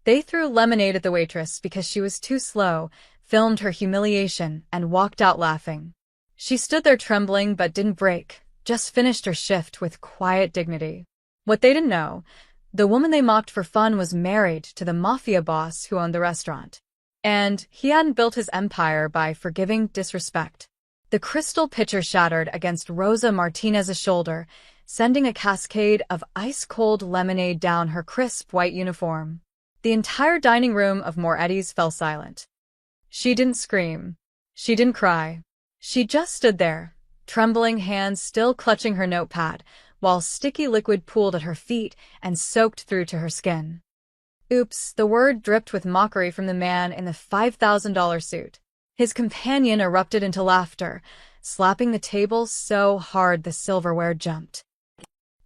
They threw lemonade at the waitress because she was too slow, filmed her humiliation, and walked out laughing. She stood there trembling but didn't break, just finished her shift with quiet dignity. What they didn't know, the woman they mocked for fun was married to the Mafia boss who owned the restaurant. And he hadn't built his empire by forgiving disrespect. The crystal pitcher shattered against Rosa Martinez's shoulder, sending a cascade of ice-cold lemonade down her crisp white uniform. The entire dining room of Moretti's fell silent. She didn't scream. She didn't cry. She just stood there, trembling hands still clutching her notepad, while sticky liquid pooled at her feet and soaked through to her skin. Oops, the word dripped with mockery from the man in the $5,000 suit. His companion erupted into laughter, slapping the table so hard the silverware jumped.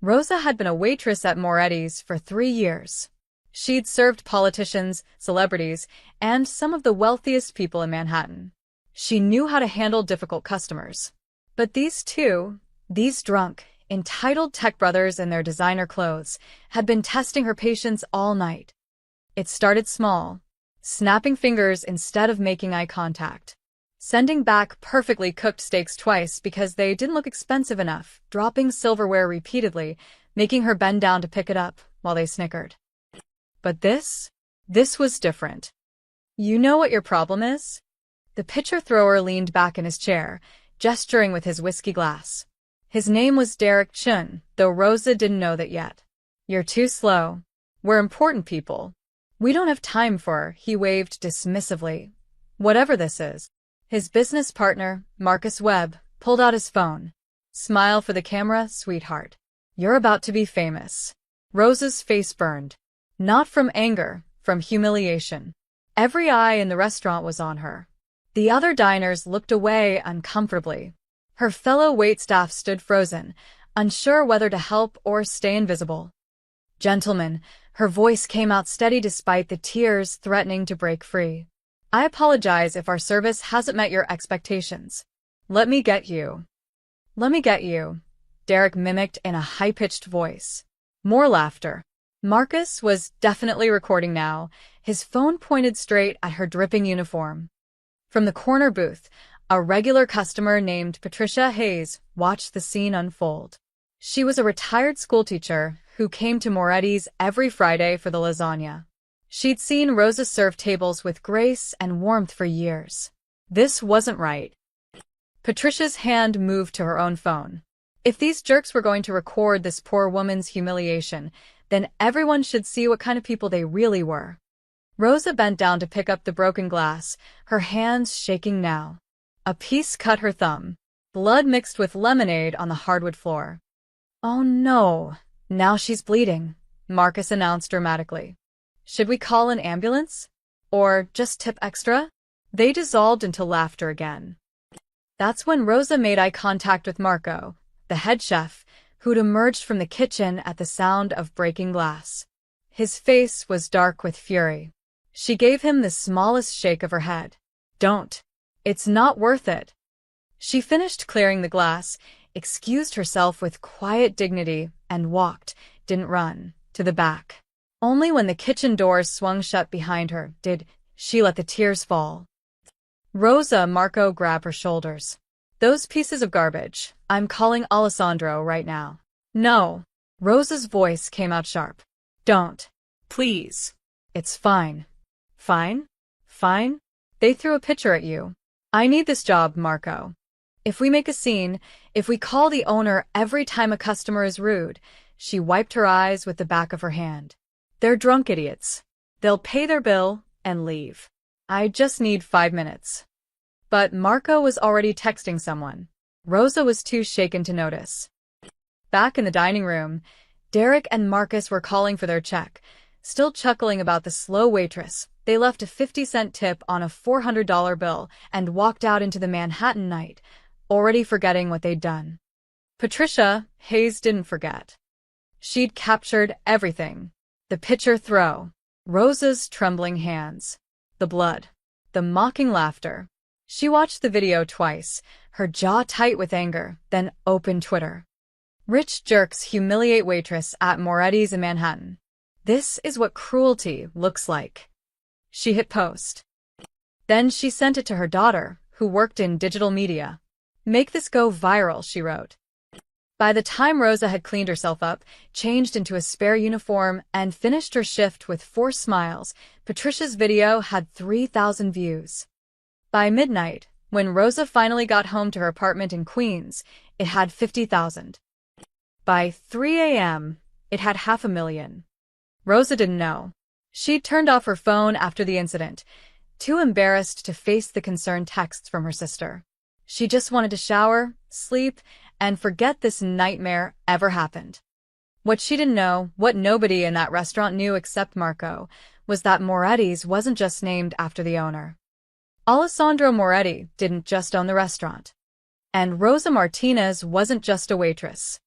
Rosa had been a waitress at Moretti's for 3 years. She'd served politicians, celebrities, and some of the wealthiest people in Manhattan. She knew how to handle difficult customers. But these two, these drunk, entitled tech brothers in their designer clothes, had been testing her patience all night. It started small, snapping fingers instead of making eye contact, sending back perfectly cooked steaks twice because they didn't look expensive enough, dropping silverware repeatedly, making her bend down to pick it up while they snickered. But this was different. You know what your problem is? The pitcher thrower leaned back in his chair, gesturing with his whiskey glass. His name was Derek Chun, though Rosa didn't know that yet. You're too slow. We're important people. We don't have time for, he waved dismissively. Whatever this is. His business partner, Marcus Webb, pulled out his phone. Smile for the camera, sweetheart. You're about to be famous. Rosa's face burned. Not from anger, from humiliation. Every eye in the restaurant was on her. The other diners looked away uncomfortably. Her fellow waitstaff stood frozen, unsure whether to help or stay invisible. Gentlemen, her voice came out steady despite the tears threatening to break free. I apologize if our service hasn't met your expectations. Let me get you. Let me get you, Derek mimicked in a high-pitched voice. More laughter. Marcus was definitely recording now, his phone pointed straight at her dripping uniform. From the corner booth, a regular customer named Patricia Hayes watched the scene unfold. She was a retired schoolteacher who came to Moretti's every Friday for the lasagna. She'd seen Rosa serve tables with grace and warmth for years. This wasn't right. Patricia's hand moved to her own phone. If these jerks were going to record this poor woman's humiliation, then everyone should see what kind of people they really were. Rosa bent down to pick up the broken glass, her hands shaking now. A piece cut her thumb. Blood mixed with lemonade on the hardwood floor. Oh no, now she's bleeding, Marcus announced dramatically. Should we call an ambulance? Or just tip extra? They dissolved into laughter again. That's when Rosa made eye contact with Marco, the head chef, who'd emerged from the kitchen at the sound of breaking glass. His face was dark with fury. She gave him the smallest shake of her head. Don't. It's not worth it. She finished clearing the glass, excused herself with quiet dignity, and walked, didn't run, to the back. Only when the kitchen doors swung shut behind her did she let the tears fall. Rosa, Marco grabbed her shoulders. Those pieces of garbage. I'm calling Alessandro right now. No. Rosa's voice came out sharp. Don't. Please. It's fine. Fine? Fine? They threw a pitcher at you. I need this job, Marco. If we make a scene, if we call the owner every time a customer is rude, she wiped her eyes with the back of her hand. They're drunk idiots. They'll pay their bill and leave. I just need 5 minutes. But Marco was already texting someone. Rosa was too shaken to notice. Back in the dining room, Derek and Marcus were calling for their check. Still chuckling about the slow waitress, they left a 50-cent tip on a $400 bill and walked out into the Manhattan night, already forgetting what they'd done. Patricia Hayes didn't forget. She'd captured everything. The pitcher throw, Rosa's trembling hands, the blood, the mocking laughter. She watched the video twice, her jaw tight with anger, then opened Twitter. Rich jerks humiliate waitress at Moretti's in Manhattan. This is what cruelty looks like. She hit post. Then she sent it to her daughter, who worked in digital media. Make this go viral, she wrote. By the time Rosa had cleaned herself up, changed into a spare uniform, and finished her shift with 4 smiles, Patricia's video had 3,000 views. By midnight, when Rosa finally got home to her apartment in Queens, it had 50,000. By 3 a.m., it had 500,000. Rosa didn't know. She'd turned off her phone after the incident, too embarrassed to face the concerned texts from her sister. She just wanted to shower, sleep, and forget this nightmare ever happened. What she didn't know, what nobody in that restaurant knew except Marco, was that Moretti's wasn't just named after the owner. Alessandro Moretti didn't just own the restaurant. And Rosa Martinez wasn't just a waitress.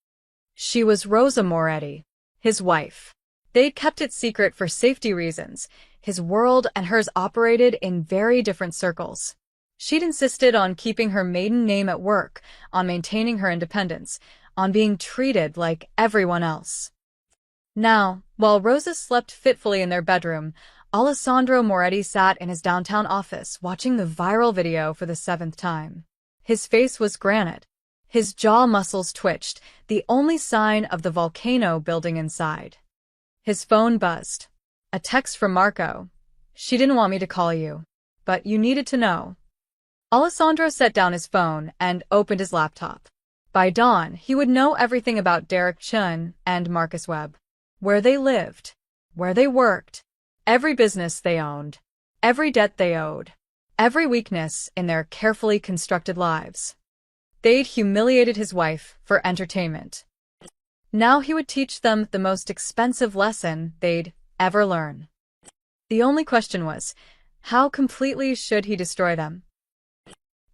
She was Rosa Moretti, his wife. They'd kept it secret for safety reasons. His world and hers operated in very different circles. She'd insisted on keeping her maiden name at work, on maintaining her independence, on being treated like everyone else. Now, while Rosa slept fitfully in their bedroom, Alessandro Moretti sat in his downtown office watching the viral video for the 7th time. His face was granite. His jaw muscles twitched, the only sign of the volcano building inside. His phone buzzed. A text from Marco. She didn't want me to call you, but you needed to know. Alessandro set down his phone and opened his laptop. By dawn, he would know everything about Derek Chun and Marcus Webb. Where they lived, where they worked, every business they owned, every debt they owed, every weakness in their carefully constructed lives. They'd humiliated his wife for entertainment. Now he would teach them the most expensive lesson they'd ever learn. The only question was, how completely should he destroy them?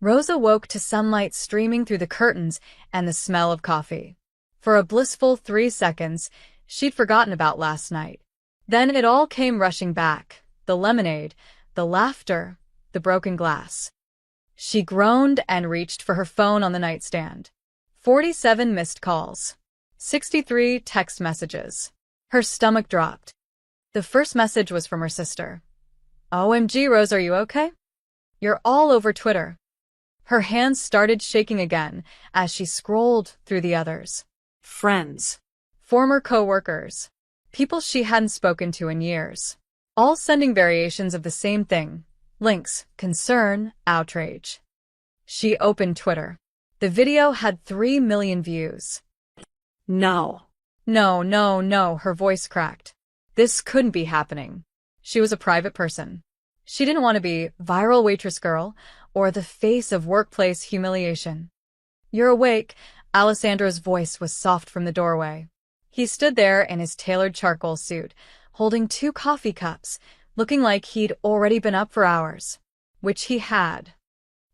Rosa woke to sunlight streaming through the curtains and the smell of coffee. For a blissful 3 seconds, she'd forgotten about last night. Then it all came rushing back, the lemonade, the laughter, the broken glass. She groaned and reached for her phone on the nightstand. 47 missed calls. 63 text messages. Her stomach dropped. The first message was from her sister. OMG, Rose, are you okay? You're all over Twitter. Her hands started shaking again as she scrolled through the others. Friends. Former co-workers. People she hadn't spoken to in years. All sending variations of the same thing. Links, concern, outrage. She opened Twitter. The video had 3 million views. No, her voice cracked. This couldn't be happening. She was a private person. She didn't want to be viral waitress girl or the face of workplace humiliation. You're awake, Alessandro's voice was soft from the doorway. He stood there in his tailored charcoal suit, holding 2 coffee cups, looking like he'd already been up for hours. Which he had.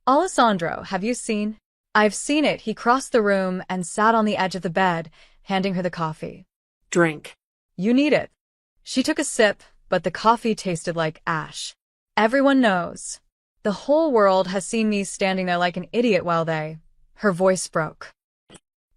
Alessandro, have you seen? I've seen it. He crossed the room and sat on the edge of the bed, handing her the coffee. Drink. You need it. She took a sip, but the coffee tasted like ash. Everyone knows. The whole world has seen me standing there like an idiot while they... Her voice broke.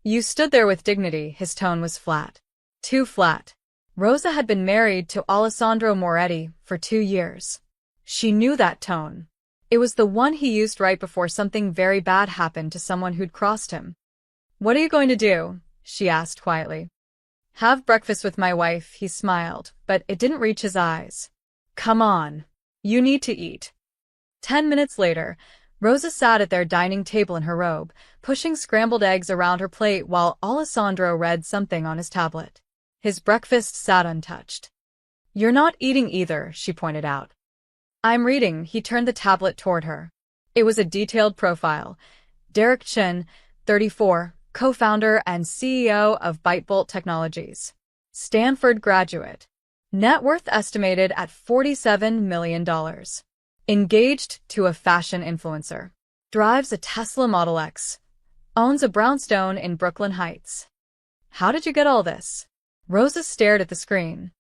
You stood there with dignity. His tone was flat. Too flat. Rosa had been married to Alessandro Moretti for 2 years. She knew that tone. It was the one he used right before something very bad happened to someone who'd crossed him. What are you going to do? She asked quietly. Have breakfast with my wife, he smiled, but it didn't reach his eyes. Come on. You need to eat. 10 minutes later, Rosa sat at their dining table in her robe, pushing scrambled eggs around her plate while Alessandro read something on his tablet. His breakfast sat untouched. You're not eating either, she pointed out. I'm reading. He turned the tablet toward her. It was a detailed profile. Derek Chin, 34, co-founder and CEO of Bytebolt Technologies. Stanford graduate. Net worth estimated at $47 million. Engaged to a fashion influencer. Drives a Tesla Model X. Owns a brownstone in Brooklyn Heights. How did you get all this? Rosa stared at the screen.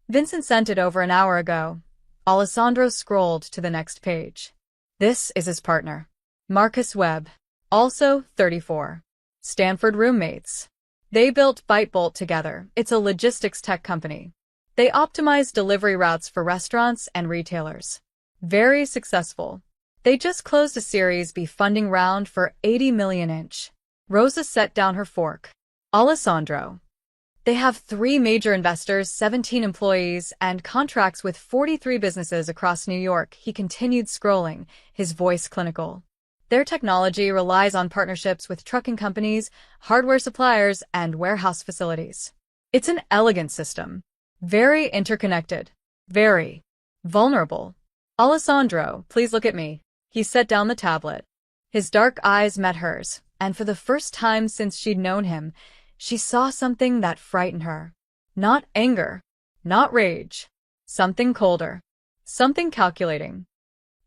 Vincent sent it over an hour ago. Alessandro scrolled to the next page. This is his partner. Marcus Webb. Also 34. Stanford roommates. They built Bytebolt together. It's a logistics tech company. They optimize delivery routes for restaurants and retailers. Very successful. They just closed a Series B funding round for 80 million each. Rosa set down her fork. Alessandro. They have 3 major investors, 17 employees, and contracts with 43 businesses across New York. He continued scrolling, his voice clinical. Their technology relies on partnerships with trucking companies, hardware suppliers, and warehouse facilities. It's an elegant system. Very interconnected. Very vulnerable. Alessandro, please look at me. He set down the tablet. His dark eyes met hers, and for the first time since she'd known him, she saw something that frightened her. Not anger. Not rage. Something colder. Something calculating.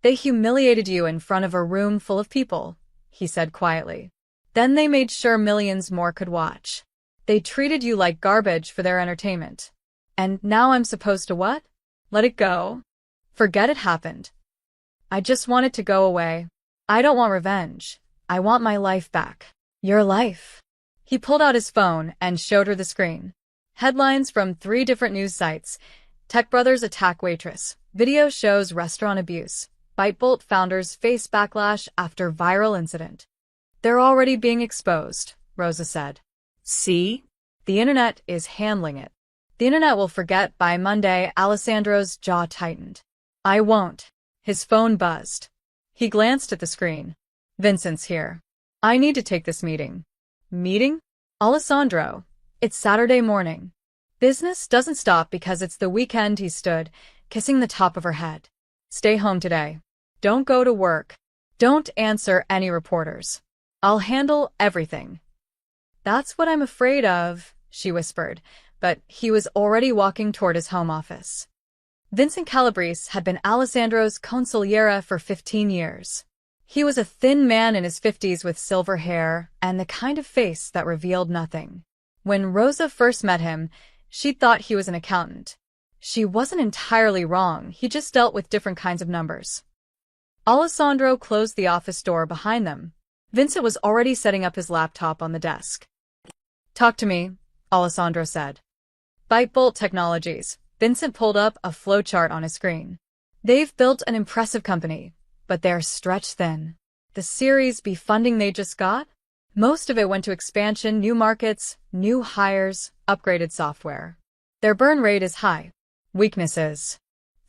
They humiliated you in front of a room full of people, he said quietly. Then they made sure millions more could watch. They treated you like garbage for their entertainment. And now I'm supposed to what? Let it go? Forget it happened. I just want it to go away. I don't want revenge. I want my life back. Your life. He pulled out his phone and showed her the screen. Headlines from 3 different news sites. Tech brothers attack Waitress. Video shows restaurant abuse. Bytebolt founders face backlash after viral incident. They're already being exposed, Rosa said. See? The internet is handling it. The internet will forget by Monday. Alessandro's jaw tightened. I won't. His phone buzzed. He glanced at the screen. Vincent's here. I need to take this meeting. Meeting? Alessandro. It's Saturday morning. Business doesn't stop because it's the weekend. He stood, kissing the top of her head. Stay home today. Don't go to work. Don't answer any reporters. I'll handle everything. That's what I'm afraid of, she whispered, but he was already walking toward his home office. Vincent Calabrese had been Alessandro's consigliere for 15 years. He was a thin man in his 50s with silver hair and the kind of face that revealed nothing. When Rosa first met him, she'd thought he was an accountant. She wasn't entirely wrong, he just dealt with different kinds of numbers. Alessandro closed the office door behind them. Vincent was already setting up his laptop on the desk. Talk to me, Alessandro said. Bytebolt Technologies. Vincent pulled up a flowchart on his screen. They've built an impressive company, but they're stretched thin. The Series B funding they just got? Most of it went to expansion, new markets, new hires, upgraded software. Their burn rate is high. Weaknesses.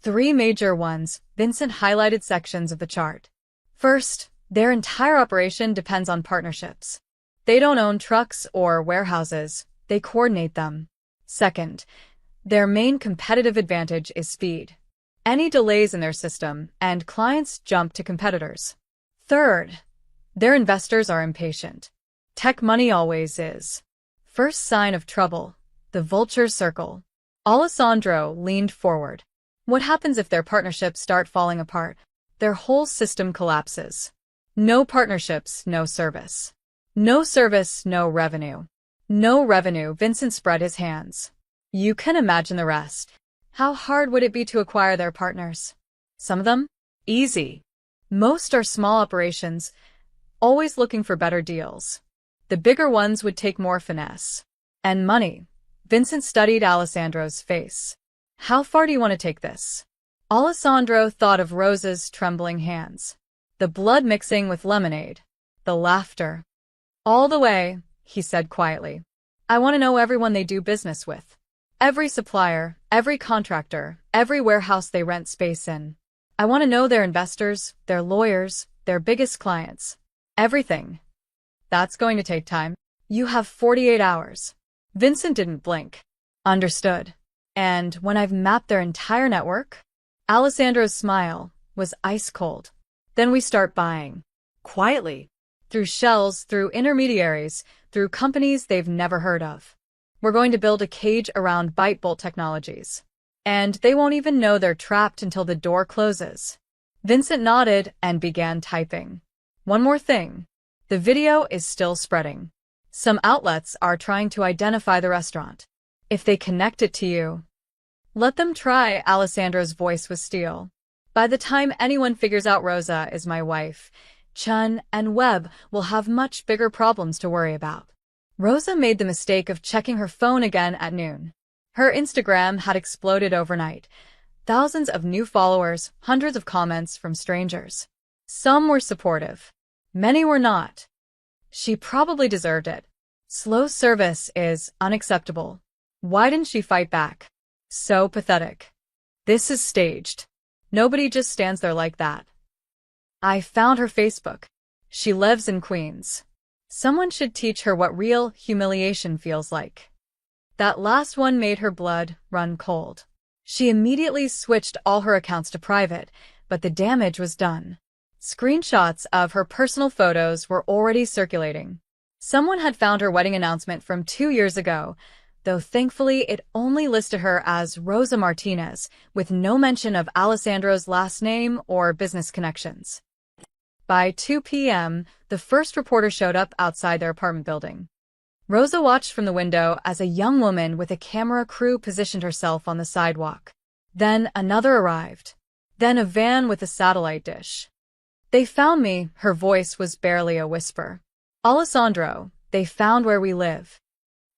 3 major ones. Vincent highlighted sections of the chart. First, their entire operation depends on partnerships. They don't own trucks or warehouses. They coordinate them. Second, their main competitive advantage is speed. Any delays in their system, and clients jump to competitors. Third, their investors are impatient. Tech money always is. First sign of trouble, the vulture circle. Alessandro leaned forward. What happens if their partnerships start falling apart? Their whole system collapses. No partnerships, no service. No service, no revenue. No revenue. Vincent spread his hands. You can imagine the rest. How hard would it be to acquire their partners? Some of them? Easy. Most are small operations, always looking for better deals. The bigger ones would take more finesse. And money. Vincent studied Alessandro's face. How far do you want to take this? Alessandro thought of Rosa's trembling hands. The blood mixing with lemonade. The laughter. All the way, he said quietly. I want to know everyone they do business with. Every supplier, every contractor, every warehouse they rent space in. I want to know their investors, their lawyers, their biggest clients. Everything. That's going to take time. You have 48 hours. Vincent didn't blink. Understood. And when I've mapped their entire network? Alessandro's smile was ice cold. Then we start buying. Quietly. Through shells, through intermediaries, through companies they've never heard of. We're going to build a cage around Bytebolt Technologies. And they won't even know they're trapped until the door closes. Vincent nodded and began typing. One more thing. The video is still spreading. Some outlets are trying to identify the restaurant. If they connect it to you, let them try. Alessandro's voice was steel. By the time anyone figures out Rosa is my wife, Chun and Webb will have much bigger problems to worry about. Rosa made the mistake of checking her phone again at noon. Her Instagram had exploded overnight. Thousands of new followers, hundreds of comments from strangers. Some were supportive. Many were not. She probably deserved it. Slow service is unacceptable. Why didn't she fight back? So pathetic. This is staged. Nobody just stands there like that. I found her Facebook. She lives in Queens. Someone should teach her what real humiliation feels like. That last one made her blood run cold. She immediately switched all her accounts to private, but the damage was done. Screenshots of her personal photos were already circulating. Someone had found her wedding announcement from 2 years ago, though thankfully it only listed her as Rosa Martinez, with no mention of Alessandro's last name or business connections. By 2 p.m., the first reporter showed up outside their apartment building. Rosa watched from the window as a young woman with a camera crew positioned herself on the sidewalk. Then another arrived. Then a van with a satellite dish. "They found me," her voice was barely a whisper. "Alessandro, they found where we live."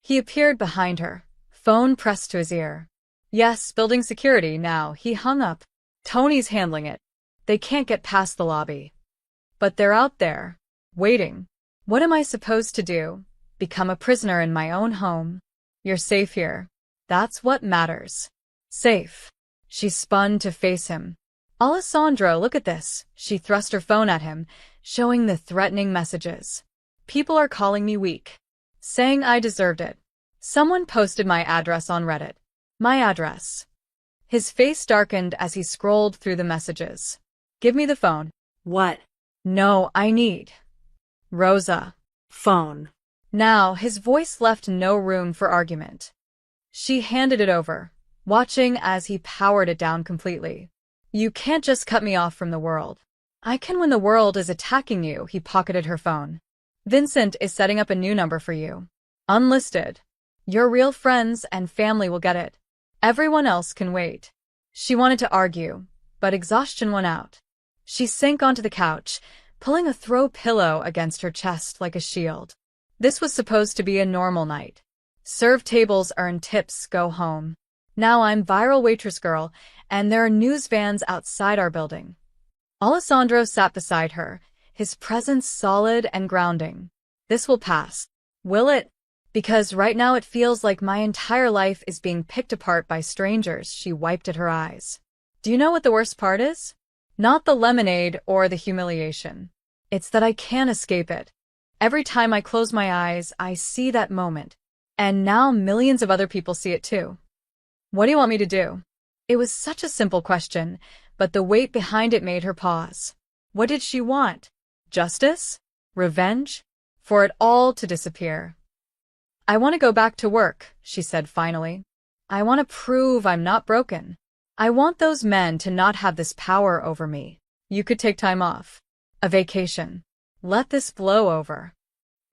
He appeared behind her, phone pressed to his ear. "Yes, building security now." He hung up. "Tony's handling it. They can't get past the lobby. But they're out there, waiting." "What am I supposed to do? Become a prisoner in my own home?" "You're safe here. That's what matters." "Safe." She spun to face him. "Alessandro, look at this." She thrust her phone at him, showing the threatening messages. "People are calling me weak, saying I deserved it. Someone posted my address on Reddit." "My address?" His face darkened as he scrolled through the messages. "Give me the phone." "What?" "No, I need." "Rosa." "Phone." Now, his voice left no room for argument. She handed it over, watching as he powered it down completely. "You can't just cut me off from the world." "I can when the world is attacking you." He pocketed her phone. "Vincent is setting up a new number for you. Unlisted. Your real friends and family will get it. Everyone else can wait." She wanted to argue, but exhaustion won out. She sank onto the couch, pulling a throw pillow against her chest like a shield. This was supposed to be a normal night. Serve tables, earn tips, go home. Now I'm viral waitress girl, and there are news vans outside our building. Alessandro sat beside her, his presence solid and grounding. "This will pass." "Will it?" "Because right now it feels like my entire life is being picked apart by strangers." She wiped at her eyes. "Do you know what the worst part is? Not the lemonade or the humiliation. It's that I can't escape it. Every time I close my eyes, I see that moment. And now millions of other people see it too." "What do you want me to do?" It was such a simple question, but the weight behind it made her pause. What did she want? Justice? Revenge? For it all to disappear? "I want to go back to work," she said finally. "I want to prove I'm not broken. I want those men to not have this power over me." "You could take time off. A vacation. Let this blow over.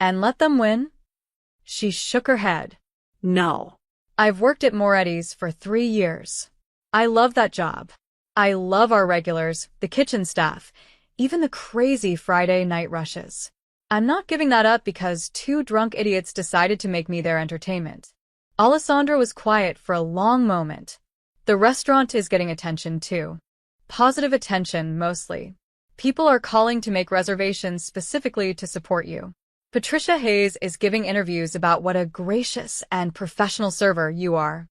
And let them win?" She shook her head. "No." "I've worked at Moretti's for 3 years. I love that job. I love our regulars, the kitchen staff, even the crazy Friday night rushes. I'm not giving that up because 2 drunk idiots decided to make me their entertainment." Alessandro was quiet for a long moment. "The restaurant is getting attention too. Positive attention, mostly. People are calling to make reservations specifically to support you. Patricia Hayes is giving interviews about what a gracious and professional server you are."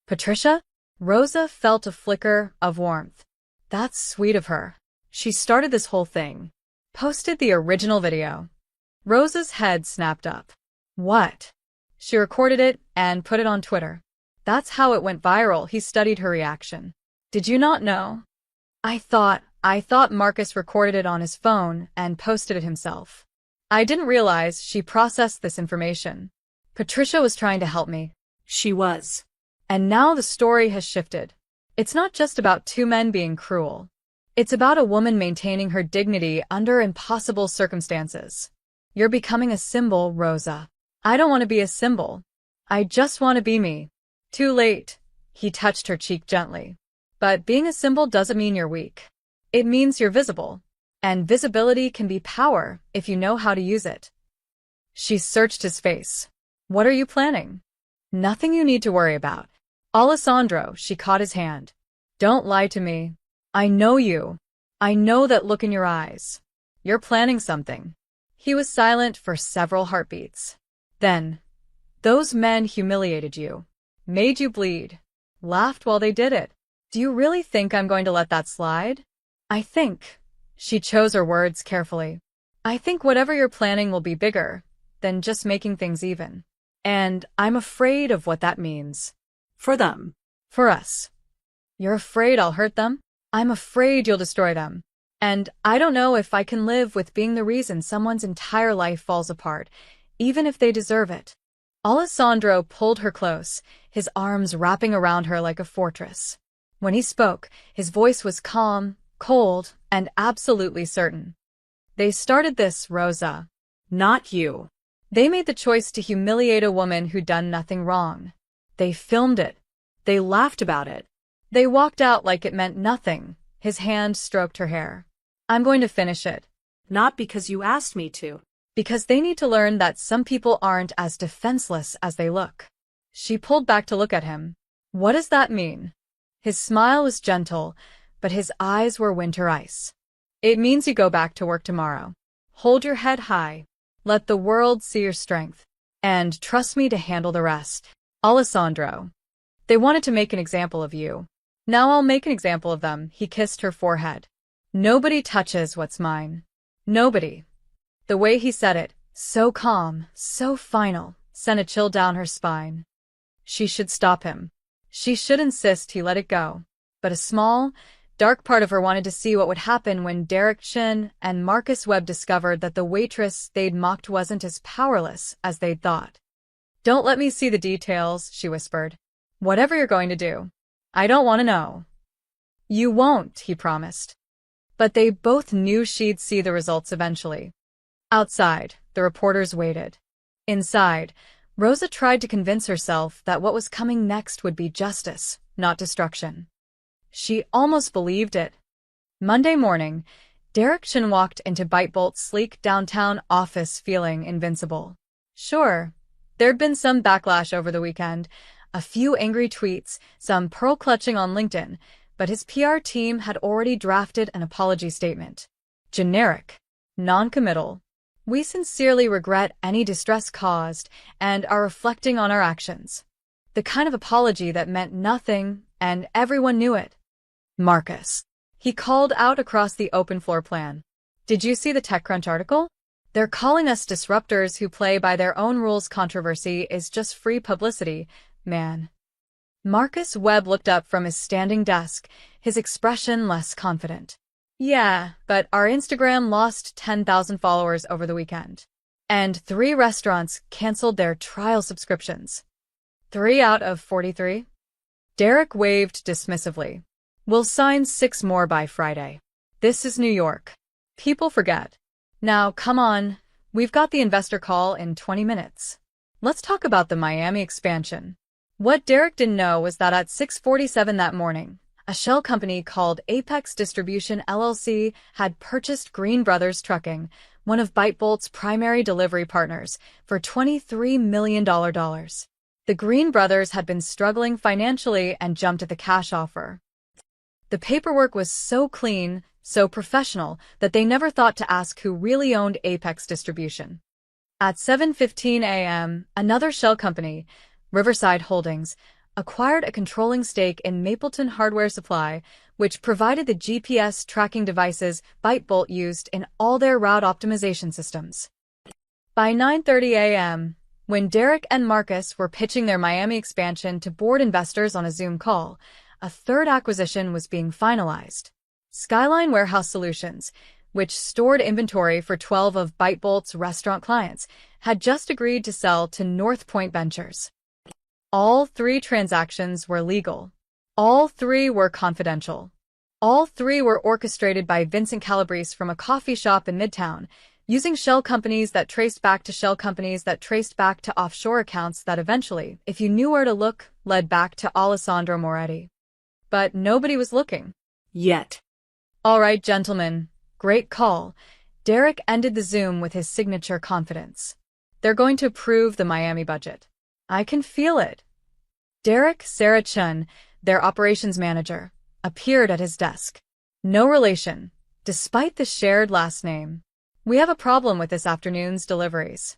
"Patricia?" Rosa felt a flicker of warmth. That's sweet of her. She started this whole thing. Posted the original video. Rosa's head snapped up. What? She recorded it and put it on Twitter. That's how it went viral. He studied her reaction. "Did you not know?" I thought Marcus recorded it on his phone and posted it himself. I didn't realize she processed this information. Patricia was trying to help me." "She was." And now the story has shifted. It's not just about 2 men being cruel. It's about a woman maintaining her dignity under impossible circumstances. You're becoming a symbol, Rosa. I don't want to be a symbol. I just want to be me. Too late. He touched her cheek gently. But being a symbol doesn't mean you're weak. It means you're visible. And visibility can be power if you know how to use it. She searched his face. "What are you planning?" "Nothing you need to worry about." Alessandro, she caught his hand. Don't lie to me. I know you. I know that look in your eyes. You're planning something. He was silent for several heartbeats. Then, those men humiliated you, made you bleed, laughed while they did it. Do you really think I'm going to let that slide? I think, she chose her words carefully, I think whatever you're planning will be bigger than just making things even. And I'm afraid of what that means. For them. For us. You're afraid I'll hurt them? I'm afraid you'll destroy them. And I don't know if I can live with being the reason someone's entire life falls apart, even if they deserve it. Alessandro pulled her close, his arms wrapping around her like a fortress. When he spoke, his voice was calm, cold, and absolutely certain. They started this, Rosa. Not you. They made the choice to humiliate a woman who'd done nothing wrong. They filmed it. They laughed about it. They walked out like it meant nothing. His hand stroked her hair. I'm going to finish it. Not because you asked me to. Because they need to learn that some people aren't as defenseless as they look. She pulled back to look at him. What does that mean? His smile was gentle, but his eyes were winter ice. It means you go back to work tomorrow. Hold your head high. Let the world see your strength. And trust me to handle the rest. Alessandro. They wanted to make an example of you. Now I'll make an example of them. He kissed her forehead. Nobody touches what's mine. Nobody. The way he said it, so calm, so final, sent a chill down her spine. She should stop him. She should insist he let it go. But a small, dark part of her wanted to see what would happen when Derek Chin and Marcus Webb discovered that the waitress they'd mocked wasn't as powerless as they'd thought. Don't let me see the details, she whispered. Whatever you're going to do. I don't want to know. You won't, he promised. But they both knew she'd see the results eventually. Outside, the reporters waited. Inside, Rosa tried to convince herself that what was coming next would be justice, not destruction. She almost believed it. Monday morning, Derek Chin walked into ByteBolt's sleek downtown office feeling invincible. Sure, there'd been some backlash over the weekend, a few angry tweets, some pearl-clutching on LinkedIn, but his PR team had already drafted an apology statement. Generic. Non-committal. We sincerely regret any distress caused and are reflecting on our actions. The kind of apology that meant nothing, and everyone knew it. Marcus. He called out across the open floor plan. Did you see the TechCrunch article? They're calling us disruptors who play by their own rules. Controversy is just free publicity, man. Marcus Webb looked up from his standing desk, his expression less confident. Yeah, but our Instagram lost 10,000 followers over the weekend. And 3 restaurants canceled their trial subscriptions. 3 out of 43? Derek waved dismissively. We'll sign 6 more by Friday. This is New York. People forget. Now, come on, we've got the investor call in 20 minutes. Let's talk about the Miami expansion. What Derek didn't know was that at 6:47 that morning, a shell company called Apex Distribution LLC had purchased Green Brothers Trucking, one of ByteBolt's primary delivery partners, for $23 million. The Green Brothers had been struggling financially and jumped at the cash offer. The paperwork was so clean, so professional, that they never thought to ask who really owned Apex Distribution. At 7:15 a.m., another shell company, Riverside Holdings, acquired a controlling stake in Mapleton Hardware Supply, which provided the GPS tracking devices ByteBolt used in all their route optimization systems. By 9:30 a.m., when Derek and Marcus were pitching their Miami expansion to board investors on a Zoom call, a third acquisition was being finalized. Skyline Warehouse Solutions, which stored inventory for 12 of ByteBolt's restaurant clients, had just agreed to sell to North Point Ventures. All 3 transactions were legal. All 3 were confidential. All 3 were orchestrated by Vincent Calabrese from a coffee shop in Midtown, using shell companies that traced back to shell companies that traced back to offshore accounts that eventually, if you knew where to look, led back to Alessandro Moretti. But nobody was looking. Yet. All right, gentlemen. Great call. Derek ended the Zoom with his signature confidence. They're going to approve the Miami budget. I can feel it. Derek Sarah Chun, their operations manager, appeared at his desk. No relation, despite the shared last name. We have a problem with this afternoon's deliveries.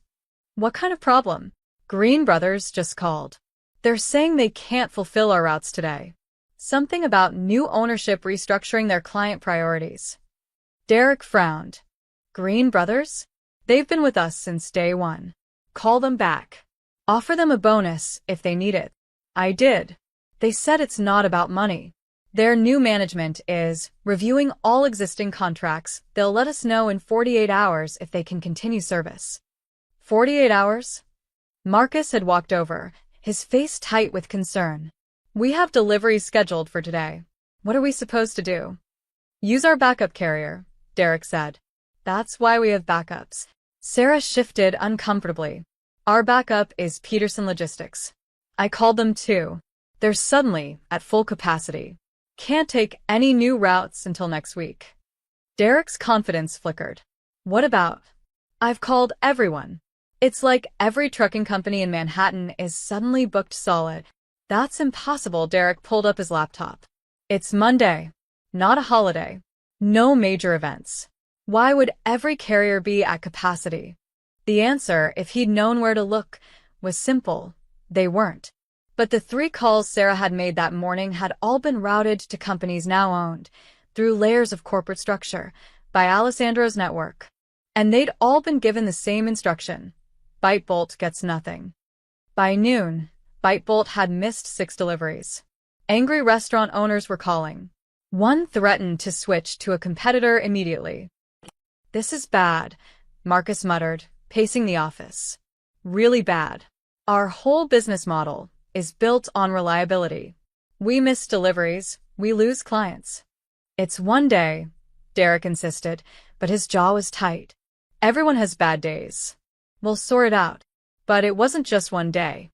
What kind of problem? Green Brothers just called. They're saying they can't fulfill our routes today. Something about new ownership restructuring their client priorities. Derek frowned. Green Brothers? They've been with us since day one. Call them back. Offer them a bonus if they need it. I did. They said it's not about money. Their new management is reviewing all existing contracts. They'll let us know in 48 hours if they can continue service. 48 hours? Marcus had walked over, his face tight with concern. We have deliveries scheduled for today. What are we supposed to do? Use our backup carrier, Derek said. That's why we have backups. Sarah shifted uncomfortably. Our backup is Peterson Logistics. I called them too. They're suddenly at full capacity. Can't take any new routes until next week. Derek's confidence flickered. What about? I've called everyone. It's like every trucking company in Manhattan is suddenly booked solid. That's impossible. Derek pulled up his laptop. It's Monday, not a holiday. No major events. Why would every carrier be at capacity? The answer, if he'd known where to look, was simple. They weren't. But the 3 calls Sarah had made that morning had all been routed to companies now owned, through layers of corporate structure, by Alessandro's network. And they'd all been given the same instruction. Bytebolt gets nothing. By noon, Bytebolt had missed 6 deliveries. Angry restaurant owners were calling. One threatened to switch to a competitor immediately. This is bad, Marcus muttered, pacing the office. Really bad. Our whole business model is built on reliability. We miss deliveries, we lose clients. It's one day, Derek insisted, but his jaw was tight. Everyone has bad days. We'll sort it out. But it wasn't just one day.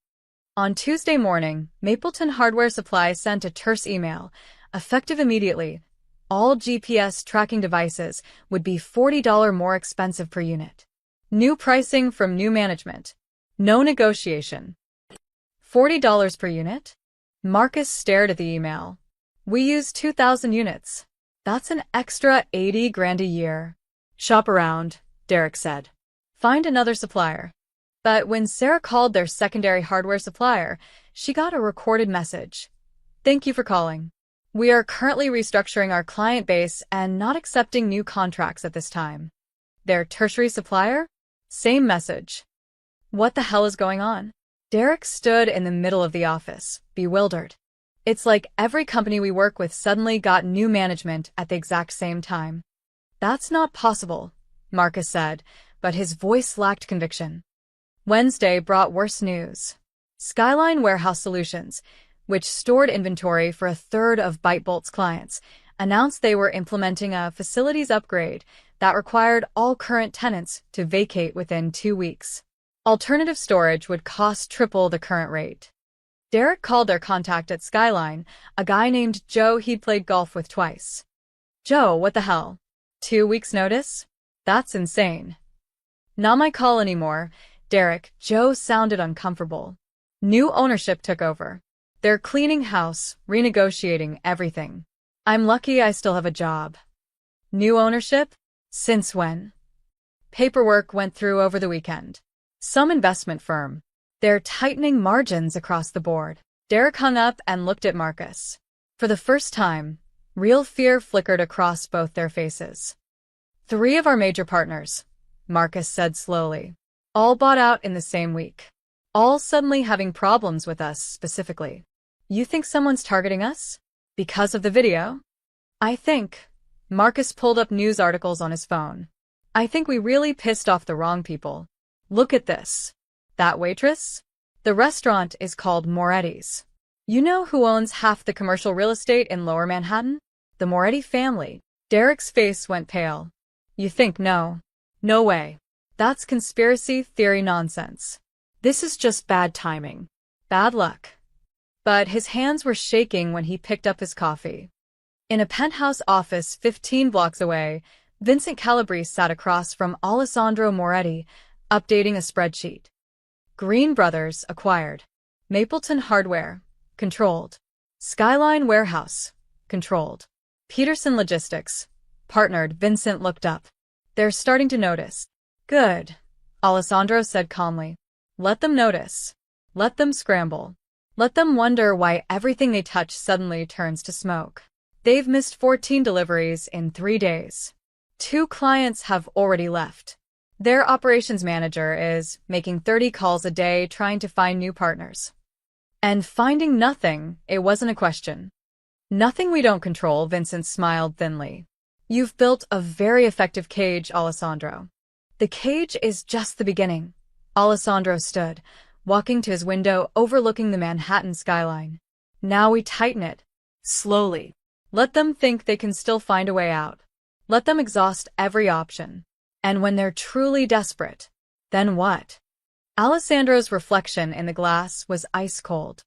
On Tuesday morning, Mapleton Hardware Supply sent a terse email, effective immediately. All GPS tracking devices would be $40 more expensive per unit. New pricing from new management. No negotiation. $40 per unit? Marcus stared at the email. We use 2,000 units. That's an extra 80 grand a year. Shop around, Derek said. Find another supplier. But when Sarah called their secondary hardware supplier, she got a recorded message. Thank you for calling. We are currently restructuring our client base and not accepting new contracts at this time. Their tertiary supplier? Same message. What the hell is going on? Derek stood in the middle of the office, bewildered. It's like every company we work with suddenly got new management at the exact same time. That's not possible, Marcus said, but his voice lacked conviction. Wednesday brought worse news. Skyline Warehouse Solutions, which stored inventory for a third of Bytebolt's clients, announced they were implementing a facilities upgrade that required all current tenants to vacate within 2 weeks. Alternative storage would cost triple the current rate. Derek called their contact at Skyline, a guy named Joe he'd played golf with twice. Joe, what the hell? 2 weeks' notice? That's insane. Not my call anymore, Derek. Joe sounded uncomfortable. New ownership took over. They're cleaning house, renegotiating everything. I'm lucky I still have a job. New ownership? Since when? Paperwork went through over the weekend. Some investment firm. They're tightening margins across the board. Derek hung up and looked at Marcus. For the first time, real fear flickered across both their faces. 3 of our major partners, Marcus said slowly, all bought out in the same week. All suddenly having problems with us specifically. You think someone's targeting us? Because of the video? I think. Marcus pulled up news articles on his phone. I think we really pissed off the wrong people. Look at this. That Waitress? The restaurant is called Moretti's. You know who owns half the commercial real estate in Lower Manhattan? The Moretti family. Derek's face went pale. You think no? No way. That's conspiracy theory nonsense. This is just bad timing. Bad luck. But his hands were shaking when he picked up his coffee. In a penthouse office 15 blocks away, Vincent Calabrese sat across from Alessandro Moretti, updating a spreadsheet. Green Brothers acquired Mapleton Hardware, controlled. Skyline Warehouse, controlled. Peterson Logistics, partnered. Vincent looked up. They're starting to notice. Good, Alessandro said calmly. Let them notice. Let them scramble. Let them wonder why everything they touch suddenly turns to smoke. They've missed 14 deliveries in 3 days. 2 clients have already left. Their operations manager is making 30 calls a day trying to find new partners. And finding nothing, it wasn't a question. Nothing we don't control, Vincent smiled thinly. You've built a very effective cage, Alessandro. The cage is just the beginning. Alessandro stood, walking to his window overlooking the Manhattan skyline. Now we tighten it. Slowly. Let them think they can still find a way out. Let them exhaust every option. And when they're truly desperate, then what? Alessandro's reflection in the glass was ice cold.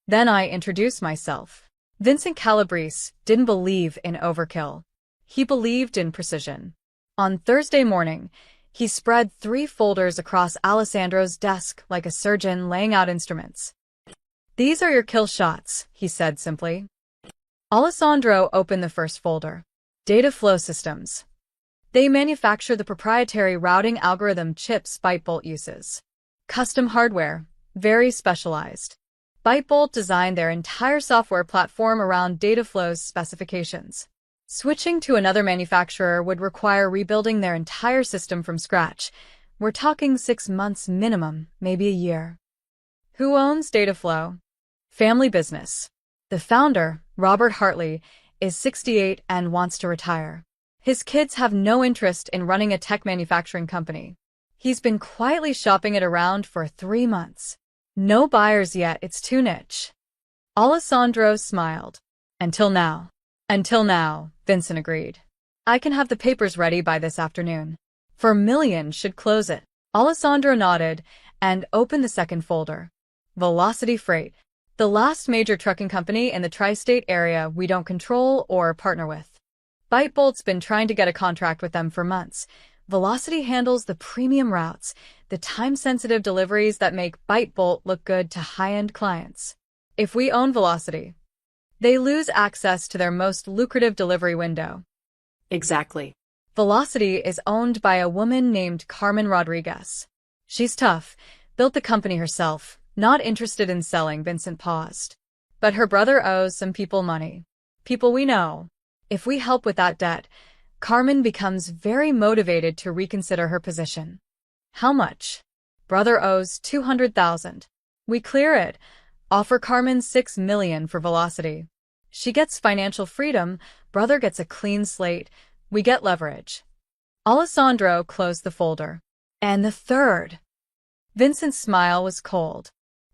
Then I introduced myself. Vincent Calabrese didn't believe in overkill. He believed in precision. On Thursday morning, he spread 3 folders across Alessandro's desk like a surgeon laying out instruments. These are your kill shots, he said simply. Alessandro opened the first folder. Data flow systems. They manufacture the proprietary routing algorithm chips ByteBolt uses. Custom hardware, very specialized. ByteBolt designed their entire software platform around data flow's specifications. Switching to another manufacturer would require rebuilding their entire system from scratch. We're talking 6 months minimum, maybe a year. Who owns Dataflow? Family business. The founder, Robert Hartley, is 68 and wants to retire. His kids have no interest in running a tech manufacturing company. He's been quietly shopping it around for 3 months. No buyers yet, it's too niche. Alessandro smiled. Until now. Until now, Vincent agreed. I can have the papers ready by this afternoon. For millions should close it. Alessandro nodded and opened the second folder. Velocity Freight. The last major trucking company in the tri-state area we don't control or partner with. ByteBolt's been trying to get a contract with them for months. Velocity handles the premium routes, the time-sensitive deliveries that make ByteBolt look good to high-end clients. If we own Velocity, they lose access to their most lucrative delivery window. Exactly. Velocity is owned by a woman named Carmen Rodriguez. She's tough, built the company herself, not interested in selling. Vincent paused. But her brother owes some people money. People we know. If we help with that debt, Carmen becomes very motivated to reconsider her position. How much? Brother owes $200,000. We clear it. Offer Carmen $6 million for Velocity. She gets financial freedom. Brother gets a clean slate. We get leverage. Alessandro closed the folder. And the third. Vincent's smile was cold.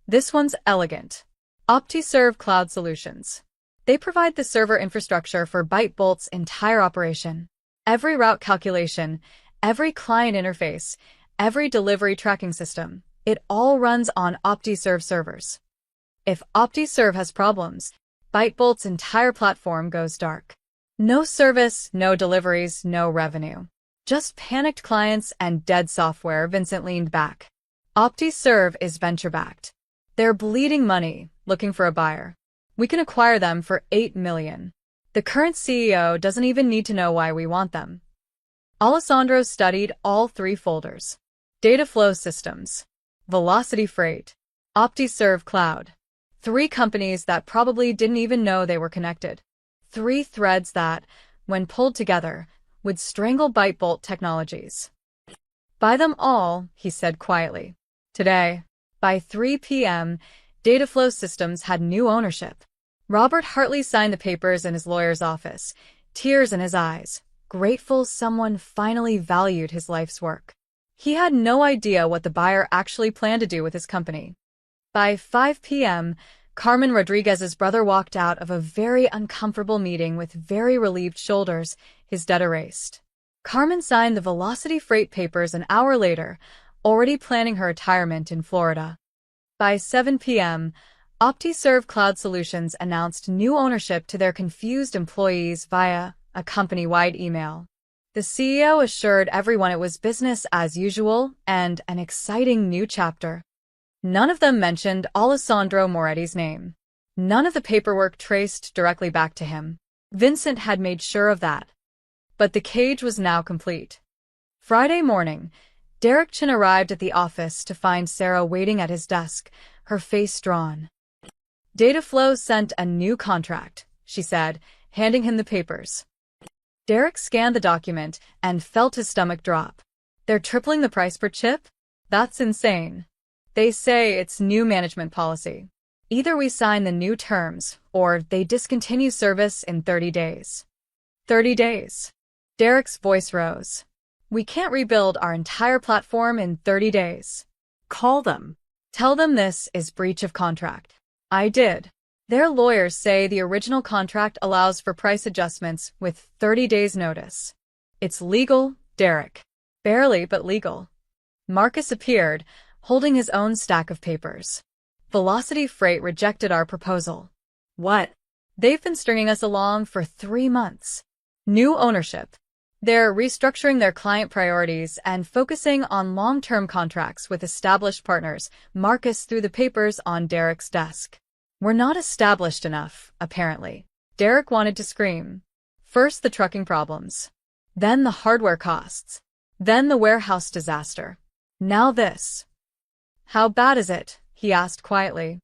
This one's elegant. OptiServe Cloud Solutions. They provide the server infrastructure for ByteBolt's entire operation. Every route calculation, every client interface, every delivery tracking system, it all runs on OptiServe servers. If OptiServe has problems, ByteBolt's entire platform goes dark. No service, no deliveries, no revenue. Just panicked clients and dead software. Vincent leaned back. OptiServe is venture-backed. They're bleeding money, looking for a buyer. We can acquire them for $8 million. The current CEO doesn't even need to know why we want them. Alessandro studied all 3 folders. Data flow systems. Velocity Freight. OptiServe Cloud. 3 companies that probably didn't even know they were connected. 3 threads that, when pulled together, would strangle ByteBolt Technologies. Buy them all, he said quietly. Today, by 3 p.m., Dataflow Systems had new ownership. Robert Hartley signed the papers in his lawyer's office, tears in his eyes, grateful someone finally valued his life's work. He had no idea what the buyer actually planned to do with his company. By 5 p.m., Carmen Rodriguez's brother walked out of a very uncomfortable meeting with very relieved shoulders, his debt erased. Carmen signed the Velocity Freight papers an hour later, already planning her retirement in Florida. By 7 p.m., OptiServe Cloud Solutions announced new ownership to their confused employees via a company-wide email. The CEO assured everyone it was business as usual and an exciting new chapter. None of them mentioned Alessandro Moretti's name. None of the paperwork traced directly back to him. Vincent had made sure of that. But the cage was now complete. Friday morning, Derek Chin arrived at the office to find Sarah waiting at his desk, her face drawn. Dataflow sent a new contract, she said, handing him the papers. Derek scanned the document and felt his stomach drop. They're tripling the price per chip? That's insane. They say it's new management policy. Either we sign the new terms, or they discontinue service in 30 days. 30 days. Derek's voice rose. We can't rebuild our entire platform in 30 days. Call them. Tell them this is breach of contract. I did. Their lawyers say the original contract allows for price adjustments with 30 days' notice. It's legal, Derek. Barely, but legal. Marcus appeared, holding his own stack of papers. Velocity Freight rejected our proposal. What? They've been stringing us along for 3 months. New ownership. They're restructuring their client priorities and focusing on long-term contracts with established partners. Marcus threw the papers on Derek's desk. We're not established enough, apparently. Derek wanted to scream. First the trucking problems. Then the hardware costs. Then the warehouse disaster. Now this. How bad is it? He asked quietly.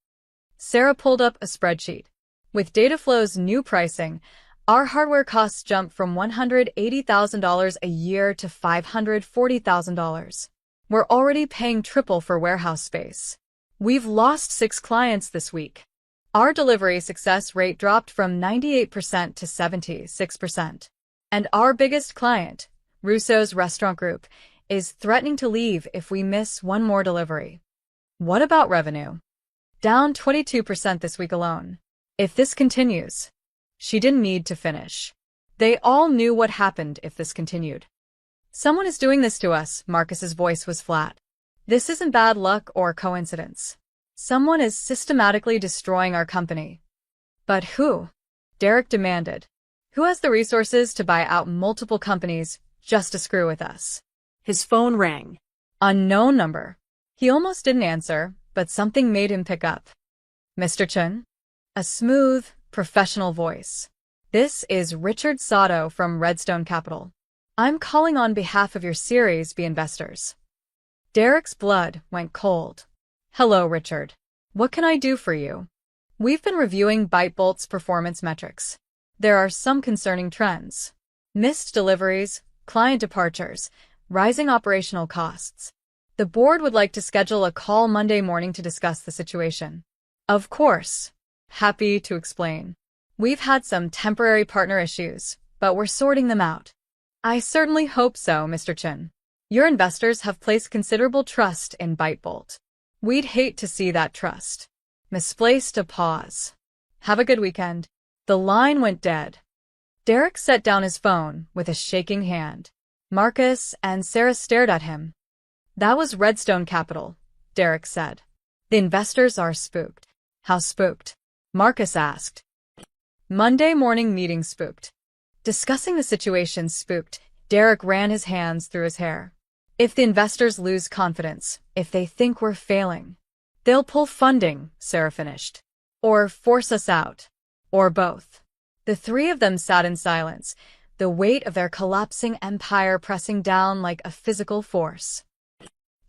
Sarah pulled up a spreadsheet. With Dataflow's new pricing, our hardware costs jumped from $180,000 a year to $540,000. We're already paying triple for warehouse space. We've lost 6 clients this week. Our delivery success rate dropped from 98% to 76%. And our biggest client, Russo's Restaurant Group, is threatening to leave if we miss one more delivery. What about revenue? Down 22% this week alone. If this continues. She didn't need to finish. They all knew what happened if this continued. Someone is doing this to us, Marcus's voice was flat. This isn't bad luck or coincidence. Someone is systematically destroying our company. But who? Derek demanded. Who has the resources to buy out multiple companies just to screw with us? His phone rang. Unknown number. He almost didn't answer, but something made him pick up. Mr. Chun? A smooth, professional voice. This is Richard Sato from Redstone Capital. I'm calling on behalf of your Series B investors. Derek's blood went cold. Hello, Richard. What can I do for you? We've been reviewing ByteBolt's performance metrics. There are some concerning trends. Missed deliveries, client departures, rising operational costs. The board would like to schedule a call Monday morning to discuss the situation. Of course. Happy to explain. We've had some temporary partner issues, but we're sorting them out. I certainly hope so, Mr. Chin. Your investors have placed considerable trust in ByteBolt. We'd hate to see that trust misplaced. A pause. Have a good weekend. The line went dead. Derek set down his phone with a shaking hand. Marcus and Sarah stared at him. That was Redstone Capital, Derek said. The investors are spooked. How spooked? Marcus asked. Monday morning meeting spooked. Discussing the situation spooked. Derek ran his hands through his hair. If the investors lose confidence, if they think we're failing, they'll pull funding, Sarah finished. Or force us out. Or both. The 3 of them sat in silence, the weight of their collapsing empire pressing down like a physical force.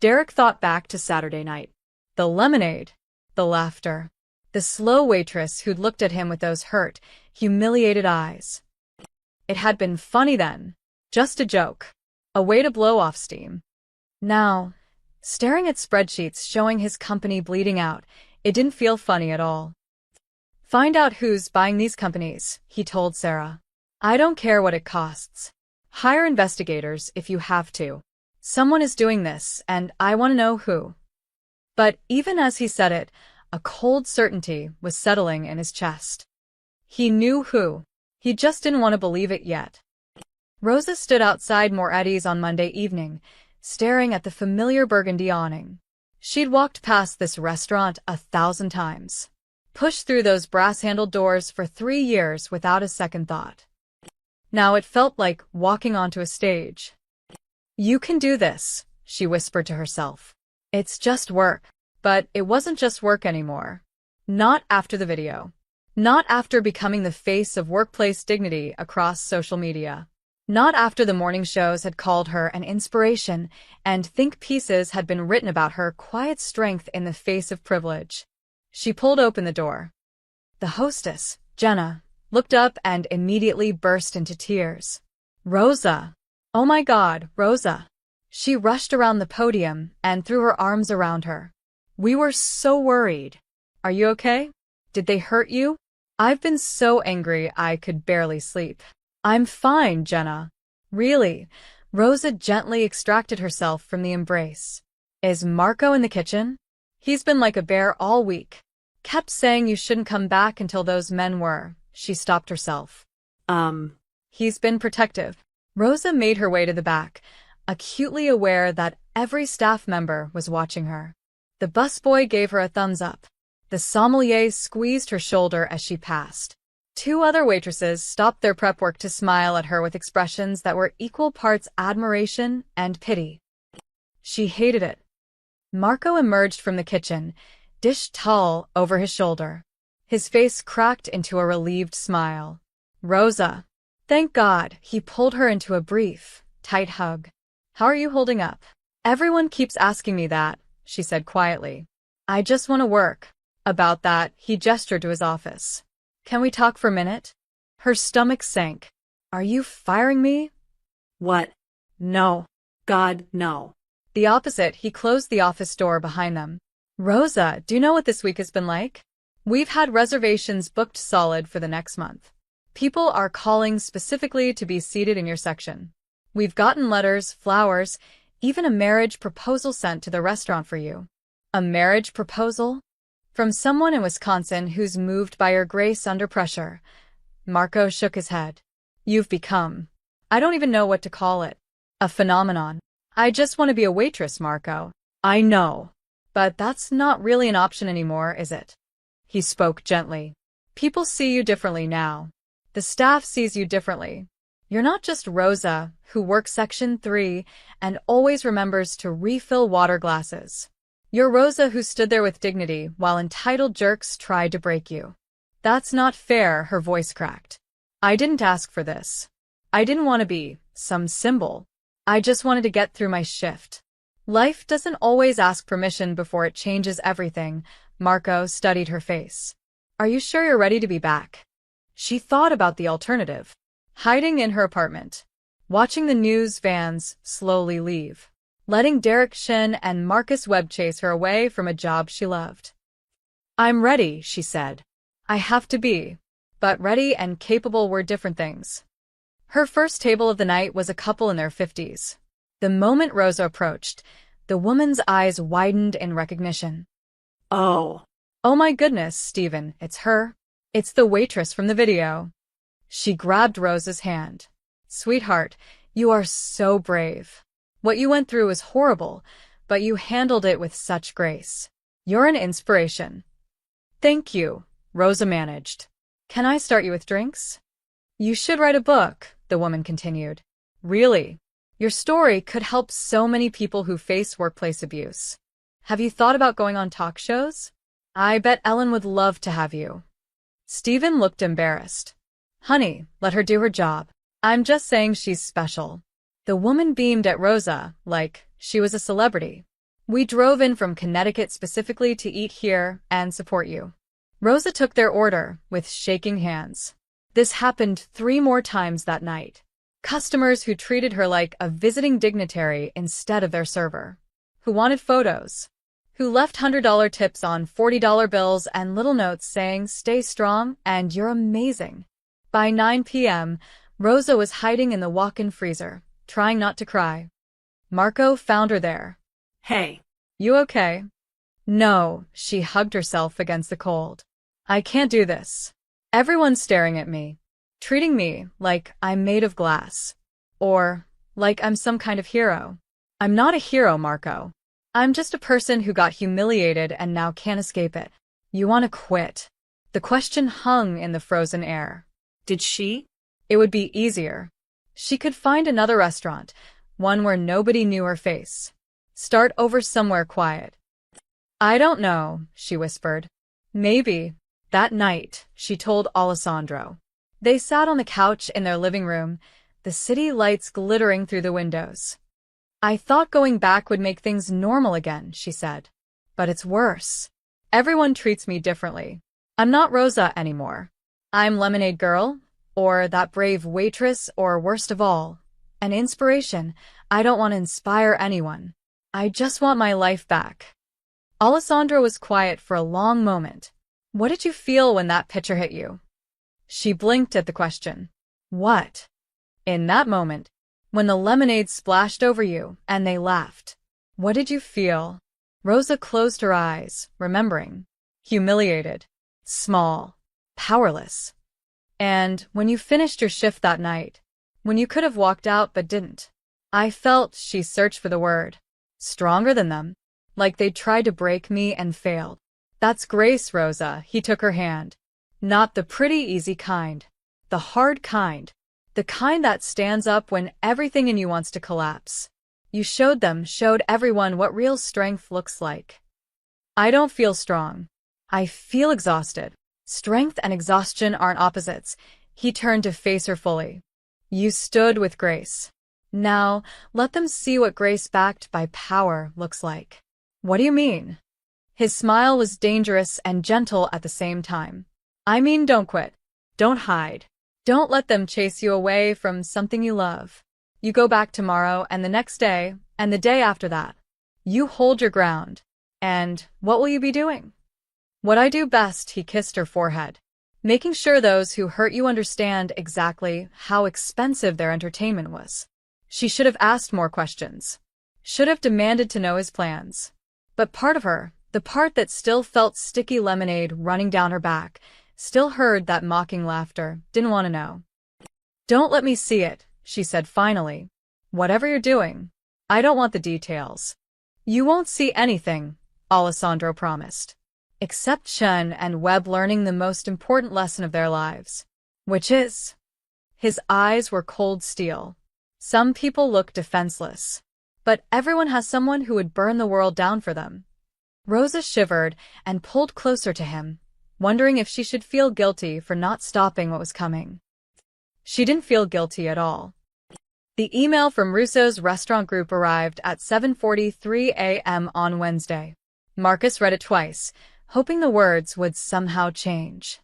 Derek thought back to Saturday night. The lemonade. The laughter. The slow waitress who'd looked at him with those hurt, humiliated eyes. It had been funny then. Just a joke. A way to blow off steam. Now, staring at spreadsheets showing his company bleeding out, it didn't feel funny at all. Find out who's buying these companies, he told Sarah. I don't care what it costs. Hire investigators if you have to. Someone is doing this, and I want to know who. But even as he said it, a cold certainty was settling in his chest. He knew who. He just didn't want to believe it yet. Rosa stood outside Moretti's on Monday evening, staring at the familiar burgundy awning. She'd walked past this restaurant 1,000 times. Pushed through those brass-handled doors for 3 years without a second thought. Now it felt like walking onto a stage. You can do this, she whispered to herself. It's just work. But it wasn't just work anymore. Not after the video. Not after becoming the face of workplace dignity across social media. Not after the morning shows had called her an inspiration and think pieces had been written about her quiet strength in the face of privilege. She pulled open the door. The hostess, Jenna, looked up and immediately burst into tears. Rosa! Oh my God, Rosa! She rushed around the podium and threw her arms around her. We were so worried. Are you okay? Did they hurt you? I've been so angry I could barely sleep. I'm fine, Jenna. Really? Rosa gently extracted herself from the embrace. Is Marco in the kitchen? He's been like a bear all week. Kept saying you shouldn't come back until those men were. She stopped herself. He's been protective. Rosa made her way to the back, acutely aware that every staff member was watching her. The busboy gave her a thumbs up. The sommelier squeezed her shoulder as she passed. Two other waitresses stopped their prep work to smile at her with expressions that were equal parts admiration and pity. She hated it. Marco emerged from the kitchen, dish towel over his shoulder. His face cracked into a relieved smile. Rosa. Thank God, he pulled her into a brief, tight hug. How are you holding up? Everyone keeps asking me that, she said quietly. I just want to work. About that, he gestured to his office. Can we talk for a minute? Her stomach sank. Are you firing me? What? No. God, no. The opposite, he closed the office door behind them. Rosa, do you know what this week has been like? We've had reservations booked solid for the next month. People are calling specifically to be seated in your section. We've gotten letters, flowers, even a marriage proposal sent to the restaurant for you. A marriage proposal? From someone in Wisconsin who's moved by your grace under pressure. Marco shook his head. You've become, I don't even know what to call it, a phenomenon. I just want to be a waitress, Marco. I know. But that's not really an option anymore, is it? He spoke gently. People see you differently now. The staff sees you differently. You're not just Rosa, who works Section 3 and always remembers to refill water glasses. You're Rosa who stood there with dignity while entitled jerks tried to break you. That's not fair, her voice cracked. I didn't ask for this. I didn't want to be some symbol. I just wanted to get through my shift. Life doesn't always ask permission before it changes everything. Marco studied her face. Are you sure you're ready to be back? She thought about the alternative. Hiding in her apartment. Watching the news vans slowly leave. Letting Derek Shin and Marcus Webb chase her away from a job she loved. I'm ready, she said. I have to be. But ready and capable were different things. Her first table of the night was a couple in their 50s. The moment Rosa approached, the woman's eyes widened in recognition. Oh my goodness, Stephen, it's her. It's the waitress from the video. She grabbed Rosa's hand. Sweetheart, you are so brave. What you went through was horrible, but you handled it with such grace. You're an inspiration. Thank you, Rosa managed. Can I start you with drinks? You should write a book, the woman continued. Really? Your story could help so many people who face workplace abuse. Have you thought about going on talk shows? I bet Ellen would love to have you. Stephen looked embarrassed. Honey, let her do her job. I'm just saying she's special. The woman beamed at Rosa, like she was a celebrity. We drove in from Connecticut specifically to eat here and support you. Rosa took their order with shaking hands. This happened 3 more times that night. Customers who treated her like a visiting dignitary instead of their server. Who wanted photos. Who left $100 tips on $40 bills and little notes saying, stay strong and you're amazing. By 9 p.m., Rosa was hiding in the walk-in freezer, trying not to cry. Marco found her there. Hey. You okay? No, she hugged herself against the cold. I can't do this. Everyone's staring at me. Treating me like I'm made of glass. Or like I'm some kind of hero. I'm not a hero, Marco. I'm just a person who got humiliated and now can't escape it. You want to quit? The question hung in the frozen air. Did she? It would be easier. She could find another restaurant, one where nobody knew her face. Start over somewhere quiet. I don't know, she whispered. Maybe. That night, she told Alessandro. They sat on the couch in their living room, the city lights glittering through the windows. I thought going back would make things normal again, she said. But it's worse. Everyone treats me differently. I'm not Rosa anymore. I'm Lemonade Girl, or that brave waitress, or worst of all, an inspiration. I don't want to inspire anyone. I just want my life back. Alessandro was quiet for a long moment. What did you feel when that picture hit you? She blinked at the question. What? In that moment, when the lemonade splashed over you and they laughed, what did you feel? Rosa closed her eyes, remembering. Humiliated. Small. Powerless. And when you finished your shift that night, when you could have walked out but didn't, I felt, she searched for the word, stronger than them, like they'd tried to break me and failed. That's grace, Rosa, he took her hand. Not the pretty, easy kind. The hard kind. The kind that stands up when everything in you wants to collapse. You showed everyone what real strength looks like. I don't feel strong. I feel exhausted. Strength and exhaustion aren't opposites. He turned to face her fully. You stood with grace. Now, let them see what grace backed by power looks like. What do you mean? His smile was dangerous and gentle at the same time. I mean, don't quit. Don't hide. Don't let them chase you away from something you love. You go back tomorrow and the next day and the day after that. You hold your ground. And what will you be doing? What I do best, he kissed her forehead. Making sure those who hurt you understand exactly how expensive their entertainment was. She should have asked more questions. Should have demanded to know his plans. But part of her, the part that still felt sticky lemonade running down her back, still heard that mocking laughter, didn't want to know. Don't let me see it, she said finally. Whatever you're doing, I don't want the details. You won't see anything, Alessandro promised. Except Chen and Webb learning the most important lesson of their lives. Which is? His eyes were cold steel. Some people look defenseless. But everyone has someone who would burn the world down for them. Rosa shivered and pulled closer to him, wondering if she should feel guilty for not stopping what was coming. She didn't feel guilty at all. The email from Russo's restaurant group arrived at 7:43 a.m. on Wednesday. Marcus read it twice, hoping the words would somehow change.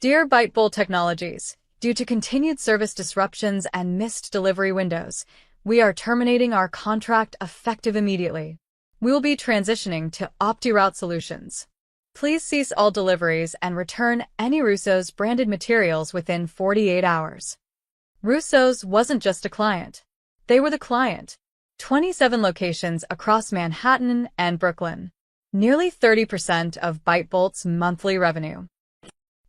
Dear Bytebowl Technologies, due to continued service disruptions and missed delivery windows, we are terminating our contract effective immediately. We will be transitioning to OptiRoute Solutions. Please cease all deliveries and return any Russo's branded materials within 48 hours. Russo's wasn't just a client. They were the client. 27 locations across Manhattan and Brooklyn. Nearly 30% of Bytebolt's monthly revenue.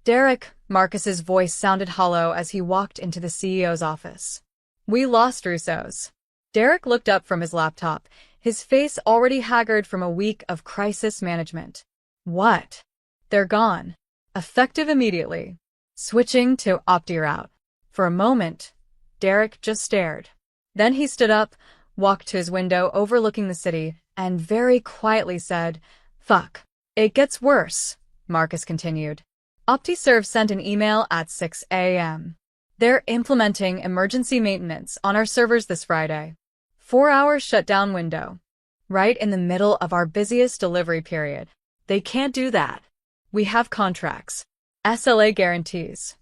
Derek, Marcus's voice sounded hollow as he walked into the CEO's office. We lost Russo's. Derek looked up from his laptop, his face already haggard from a week of crisis management. What? They're gone. Effective immediately. Switching to OptiRoute. For a moment, Derek just stared. Then he stood up, walked to his window overlooking the city, and very quietly said, Fuck. It gets worse, Marcus continued. OptiServe sent an email at 6 a.m. They're implementing emergency maintenance on our servers this Friday. 4-hour shutdown window. Right in the middle of our busiest delivery period. They can't do that. We have contracts. SLA guarantees.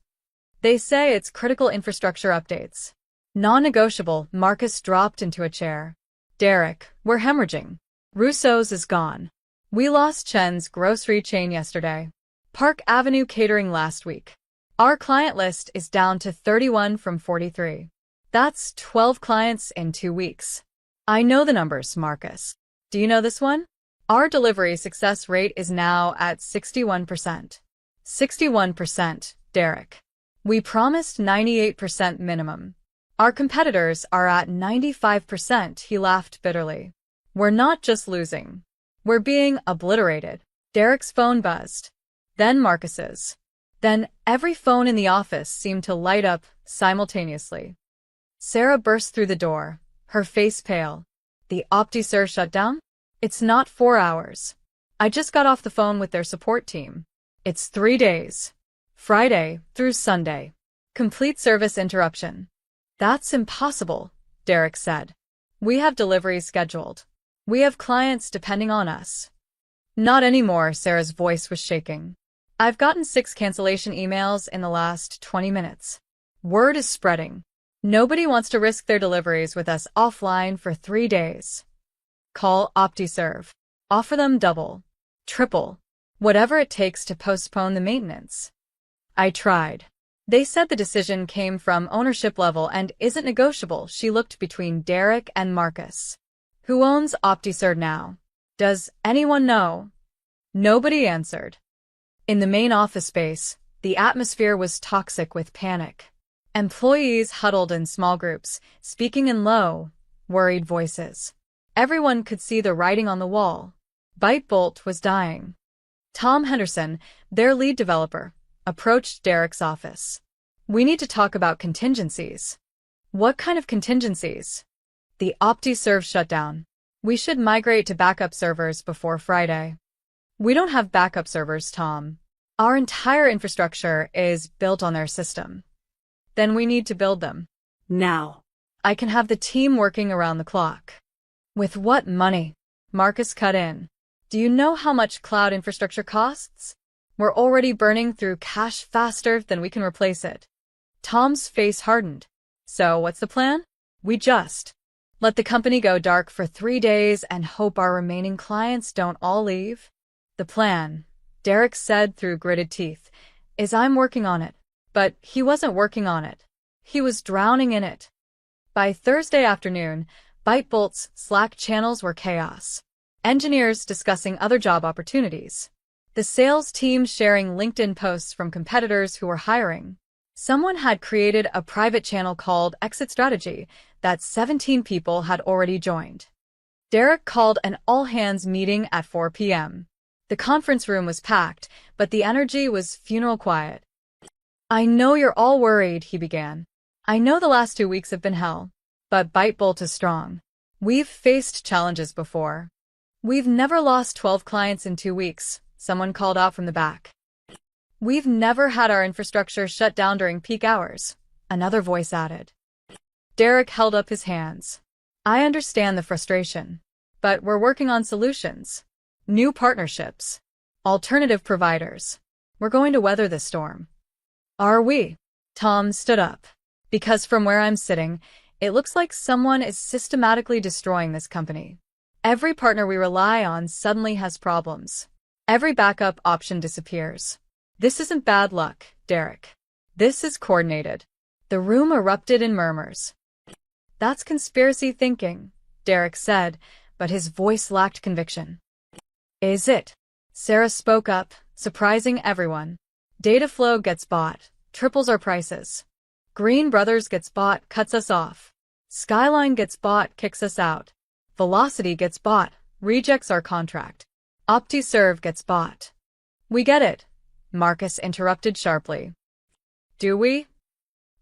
They say it's critical infrastructure updates. Non-negotiable. Marcus dropped into a chair. Derek, we're hemorrhaging. Russo's is gone. We lost Chen's grocery chain yesterday. Park Avenue Catering last week. Our client list is down to 31 from 43. That's 12 clients in 2 weeks. I know the numbers, Marcus. Do you know this one? Our delivery success rate is now at 61%. 61%, Derek. We promised 98% minimum. Our competitors are at 95%, he laughed bitterly. We're not just losing. We're being obliterated. Derek's phone buzzed. Then Marcus's. Then every phone in the office seemed to light up simultaneously. Sarah burst through the door, her face pale. The OptiServe shutdown? It's not 4 hours. I just got off the phone with their support team. It's 3 days. Friday through Sunday. Complete service interruption. That's impossible, Derek said. We have deliveries scheduled. We have clients depending on us. Not anymore, Sarah's voice was shaking. I've gotten 6 cancellation emails in the last 20 minutes. Word is spreading. Nobody wants to risk their deliveries with us offline for 3 days. Call OptiServe. Offer them double, triple, whatever it takes to postpone the maintenance. I tried. They said the decision came from ownership level and isn't negotiable. She looked between Derek and Marcus. Who owns OptiServe now? Does anyone know? Nobody answered. In the main office space, the atmosphere was toxic with panic. Employees huddled in small groups, speaking in low, worried voices. Everyone could see the writing on the wall. ByteBolt was dying. Tom Henderson, their lead developer, approached Derek's office. We need to talk about contingencies. What kind of contingencies? The OptiServe shutdown. We should migrate to backup servers before Friday. We don't have backup servers, Tom. Our entire infrastructure is built on their system. Then we need to build them. Now. I can have the team working around the clock. With what money? Marcus cut in. Do you know how much cloud infrastructure costs? We're already burning through cash faster than we can replace it. Tom's face hardened. So what's the plan? We just let the company go dark for 3 days and hope our remaining clients don't all leave? The plan, Derek said through gritted teeth, is I'm working on it. But he wasn't working on it. He was drowning in it. By Thursday afternoon, ByteBolt's Slack channels were chaos. Engineers discussing other job opportunities. The sales team sharing LinkedIn posts from competitors who were hiring. Someone had created a private channel called Exit Strategy that 17 people had already joined. Derek called an all-hands meeting at 4 p.m. The conference room was packed, but the energy was funeral quiet. I know you're all worried, he began. I know the last 2 weeks have been hell, but ByteBolt is strong. We've faced challenges before. We've never lost 12 clients in 2 weeks, someone called out from the back. We've never had our infrastructure shut down during peak hours, another voice added. Derek held up his hands. I understand the frustration, but we're working on solutions. New partnerships. Alternative providers. We're going to weather this storm. Are we? Tom stood up. Because from where I'm sitting, it looks like someone is systematically destroying this company. Every partner we rely on suddenly has problems. Every backup option disappears. This isn't bad luck, Derek. This is coordinated. The room erupted in murmurs. That's conspiracy thinking, Derek said, but his voice lacked conviction. Is it? Sarah spoke up, surprising everyone. Dataflow gets bought, triples our prices. Green Brothers gets bought, cuts us off. Skyline gets bought, kicks us out. Velocity gets bought, rejects our contract. OptiServe gets bought. We get it, Marcus interrupted sharply. Do we?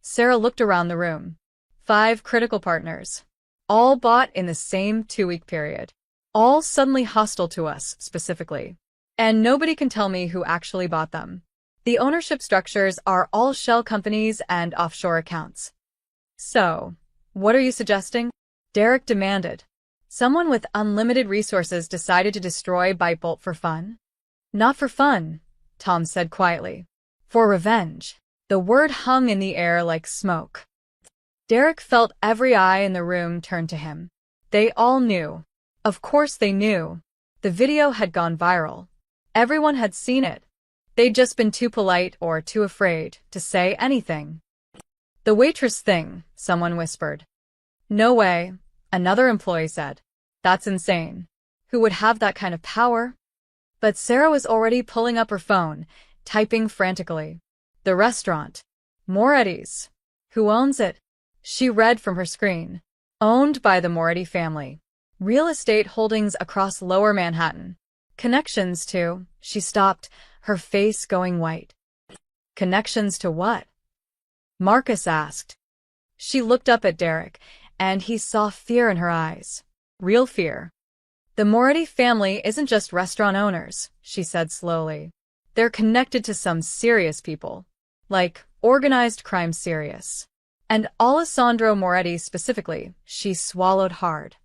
Sarah looked around the room. 5 critical partners. All bought in the same 2-week period. All suddenly hostile to us, specifically. And nobody can tell me who actually bought them. The ownership structures are all shell companies and offshore accounts. So, what are you suggesting? Derek demanded. Someone with unlimited resources decided to destroy ByteBolt for fun? Not for fun, Tom said quietly. For revenge. The word hung in the air like smoke. Derek felt every eye in the room turn to him. They all knew. Of course they knew. The video had gone viral. Everyone had seen it. They'd just been too polite or too afraid to say anything. The Waitress thing, someone whispered. No way, another employee said. That's insane. Who would have that kind of power? But Sarah was already pulling up her phone, typing frantically. The restaurant. Moretti's. Who owns it? She read from her screen. Owned by the Moretti family. Real estate holdings across Lower Manhattan. Connections to, she stopped, her face going white. Connections to what? Marcus asked. She looked up at Derek, and he saw fear in her eyes. Real fear. The Moretti family isn't just restaurant owners, she said slowly. They're connected to some serious people. Like, organized crime serious. And Alessandro Moretti specifically, she swallowed hard.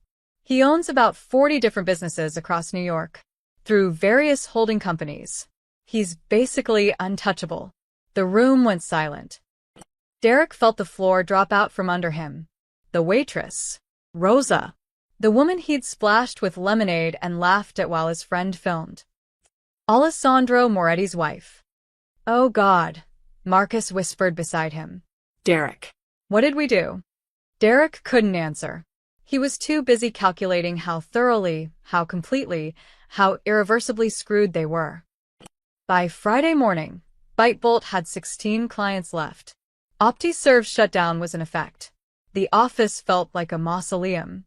He owns about 40 different businesses across New York, through various holding companies. He's basically untouchable. The room went silent. Derek felt the floor drop out from under him. The waitress, Rosa, the woman he'd splashed with lemonade and laughed at while his friend filmed. Alessandro Moretti's wife. Oh God, Marcus whispered beside him. Derek. What did we do? Derek couldn't answer. He was too busy calculating how thoroughly, how completely, how irreversibly screwed they were. By Friday morning, BiteBolt had 16 clients left. OptiServe's shutdown was in effect. The office felt like a mausoleum.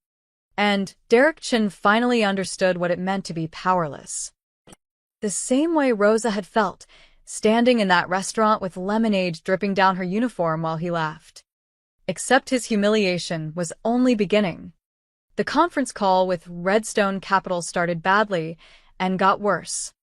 And Derek Chin finally understood what it meant to be powerless. The same way Rosa had felt, standing in that restaurant with lemonade dripping down her uniform while he laughed. Except his humiliation was only beginning. The conference call with Redstone Capital started badly and got worse.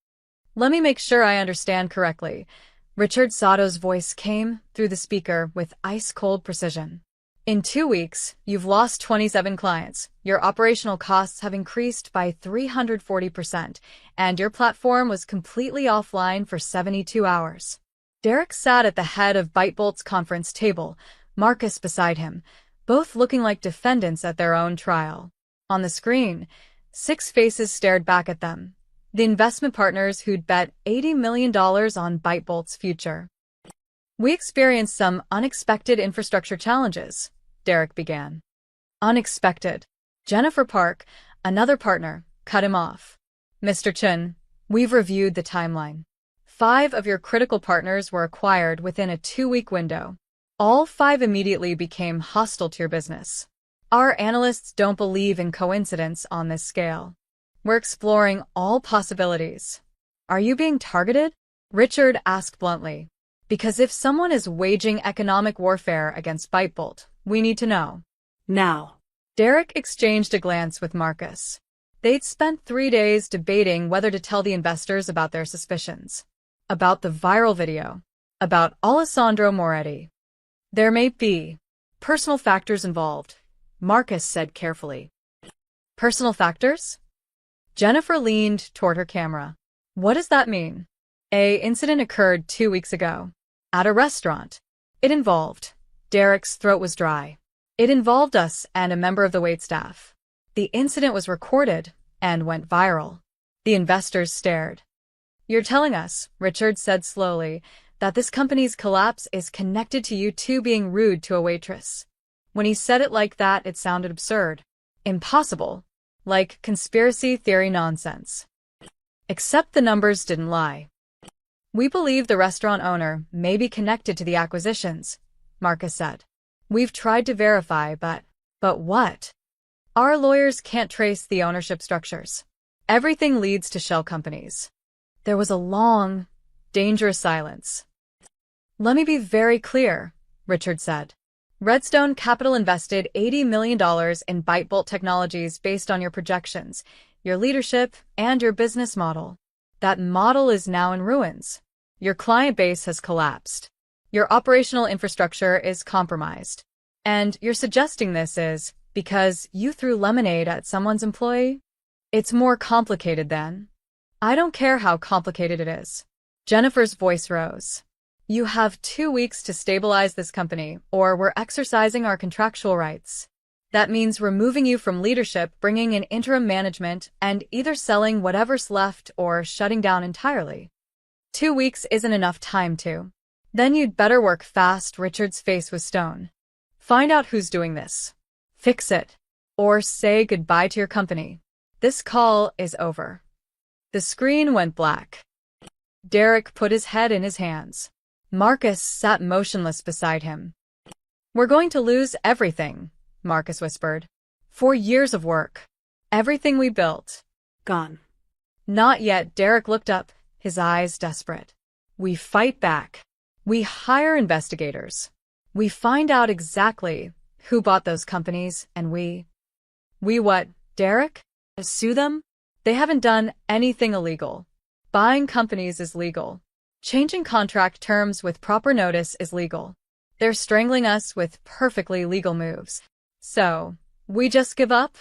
Let me make sure I understand correctly. Richard Sato's voice came through the speaker with ice-cold precision. In 2 weeks, you've lost 27 clients, your operational costs have increased by 340%, and your platform was completely offline for 72 hours. Derek sat at the head of BiteBolt's conference table, Marcus beside him, both looking like defendants at their own trial. On the screen, 6 faces stared back at them. The investment partners who'd bet $80 million on BiteBolt's future. We experienced some unexpected infrastructure challenges, Derek began. Unexpected. Jennifer Park, another partner, cut him off. Mr. Chin, we've reviewed the timeline. 5 of your critical partners were acquired within a 2-week window. All 5 immediately became hostile to your business. Our analysts don't believe in coincidence on this scale. We're exploring all possibilities. Are you being targeted? Richard asked bluntly. Because if someone is waging economic warfare against BiteBolt, we need to know. Now. Derek exchanged a glance with Marcus. They'd spent 3 days debating whether to tell the investors about their suspicions. About the viral video. About Alessandro Moretti. There may be personal factors involved, Marcus said carefully. Personal factors? Jennifer leaned toward her camera. What does that mean? An incident occurred 2 weeks ago. At a restaurant. It involved. Derek's throat was dry. It involved us and a member of the waitstaff. The incident was recorded and went viral. The investors stared. You're telling us, Richard said slowly, that this company's collapse is connected to you two being rude to a waitress. When he said it like that, it sounded absurd. Impossible. Like conspiracy theory nonsense. Except the numbers didn't lie. We believe the restaurant owner may be connected to the acquisitions, Marcus said. We've tried to verify, but what? Our lawyers can't trace the ownership structures. Everything leads to shell companies. There was a long, dangerous silence. Let me be very clear, Richard said. Redstone Capital invested $80 million in BiteBolt Technologies based on your projections, your leadership, and your business model. That model is now in ruins. Your client base has collapsed. Your operational infrastructure is compromised. And you're suggesting this is because you threw lemonade at someone's employee? It's more complicated than. I don't care how complicated it is. Jennifer's voice rose. You have 2 weeks to stabilize this company, or we're exercising our contractual rights. That means removing you from leadership, bringing in interim management, and either selling whatever's left or shutting down entirely. 2 weeks isn't enough time to. Then you'd better work fast. Richard's face was stone. Find out who's doing this. Fix it. Or say goodbye to your company. This call is over. The screen went black. Derek put his head in his hands. Marcus sat motionless beside him. We're going to lose everything, Marcus whispered. 4 years of work. Everything we built. Gone. Not yet. Derek looked up, his eyes desperate. We fight back. We hire investigators. We find out exactly who bought those companies, and we what, Derek? Sue them? They haven't done anything illegal. Buying companies is legal. Changing contract terms with proper notice is legal. They're strangling us with perfectly legal moves. So, we just give up?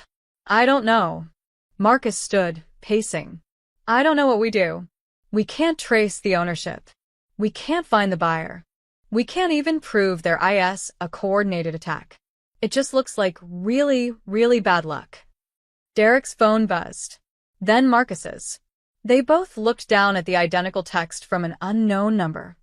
I don't know. Marcus stood, pacing. I don't know what we do. We can't trace the ownership. We can't find the buyer. We can't even prove their IS a coordinated attack. It just looks like really, really bad luck. Derek's phone buzzed. Then Marcus's. They both looked down at the identical text from an unknown number.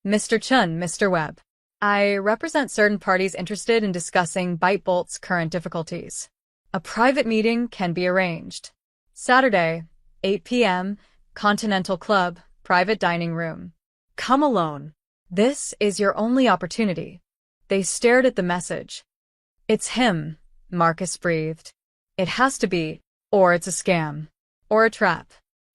Mr. Chun, Mr. Webb. I represent certain parties interested in discussing ByteBolt's current difficulties. A private meeting can be arranged. Saturday, 8 p.m., Continental Club, private dining room. Come alone. This is your only opportunity. They stared at the message. It's him, Marcus breathed. It has to be, or it's a scam. Or a trap.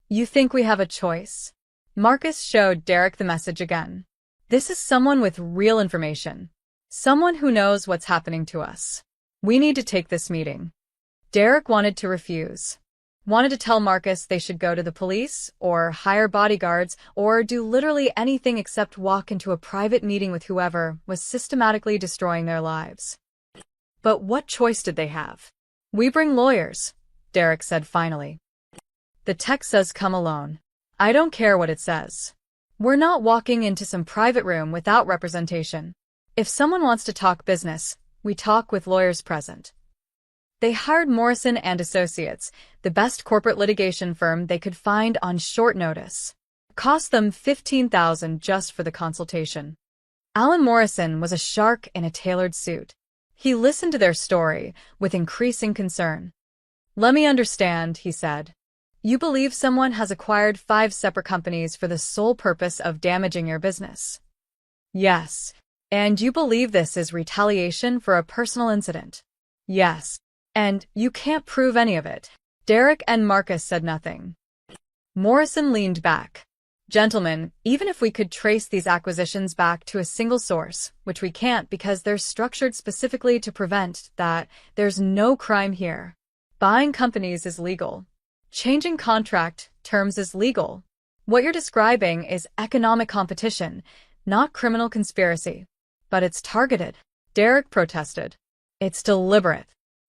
You think we have a choice? Marcus showed Derek the message again. This is someone with real information. Someone who knows what's happening to us. We need to take this meeting. Derek wanted to refuse. Wanted to tell Marcus they should go to the police, or hire bodyguards, or do literally anything except walk into a private meeting with whoever was systematically destroying their lives. But what choice did they have? We bring lawyers, Derek said finally. The text says come alone. I don't care what it says. We're not walking into some private room without representation. If someone wants to talk business, we talk with lawyers present. They hired Morrison and Associates, the best corporate litigation firm they could find on short notice. Cost them $15,000 just for the consultation. Alan Morrison was a shark in a tailored suit. He listened to their story with increasing concern. Let me understand, he said. You believe someone has acquired 5 separate companies for the sole purpose of damaging your business? Yes. And you believe this is retaliation for a personal incident? Yes. And you can't prove any of it. Derek and Marcus said nothing. Morrison leaned back. Gentlemen, even if we could trace these acquisitions back to a single source, which we can't because they're structured specifically to prevent that, there's no crime here. Buying companies is legal. Changing contract terms is legal. What you're describing is economic competition, not criminal conspiracy. But it's targeted. Derek protested. It's deliberate.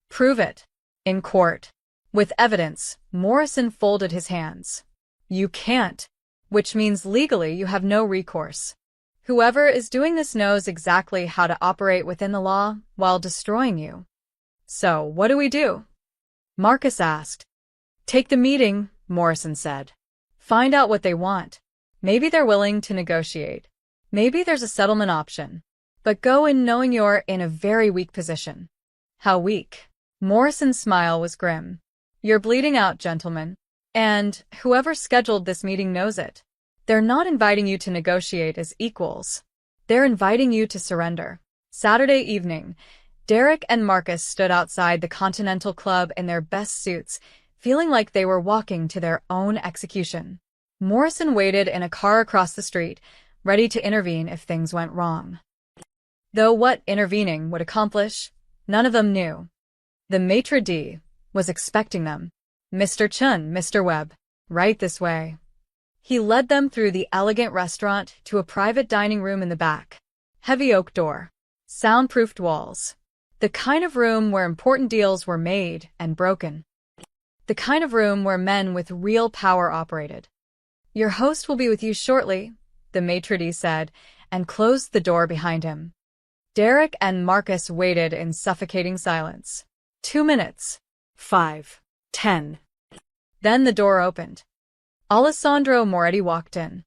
Prove it. In court. With evidence, Morrison folded his hands. You can't. Which means legally you have no recourse. Whoever is doing this knows exactly how to operate within the law while destroying you. So, what do we do? Marcus asked. Take the meeting, Morrison said. Find out what they want. Maybe they're willing to negotiate. Maybe there's a settlement option. But go in knowing you're in a very weak position. How weak? Morrison's smile was grim. You're bleeding out, gentlemen. And whoever scheduled this meeting knows it. They're not inviting you to negotiate as equals. They're inviting you to surrender. Saturday evening, Derek and Marcus stood outside the Continental Club in their best suits, feeling like they were walking to their own execution. Morrison waited in a car across the street, ready to intervene if things went wrong. Though what intervening would accomplish, none of them knew. The maitre d' was expecting them. Mr. Chun, Mr. Webb, right this way. He led them through the elegant restaurant to a private dining room in the back. Heavy oak door. Soundproofed walls. The kind of room where important deals were made and broken. The kind of room where men with real power operated. Your host will be with you shortly, the maitre d' said, and closed the door behind him. Derek and Marcus waited in suffocating silence. 2 minutes. 5. 10. Then the door opened. Alessandro Moretti walked in.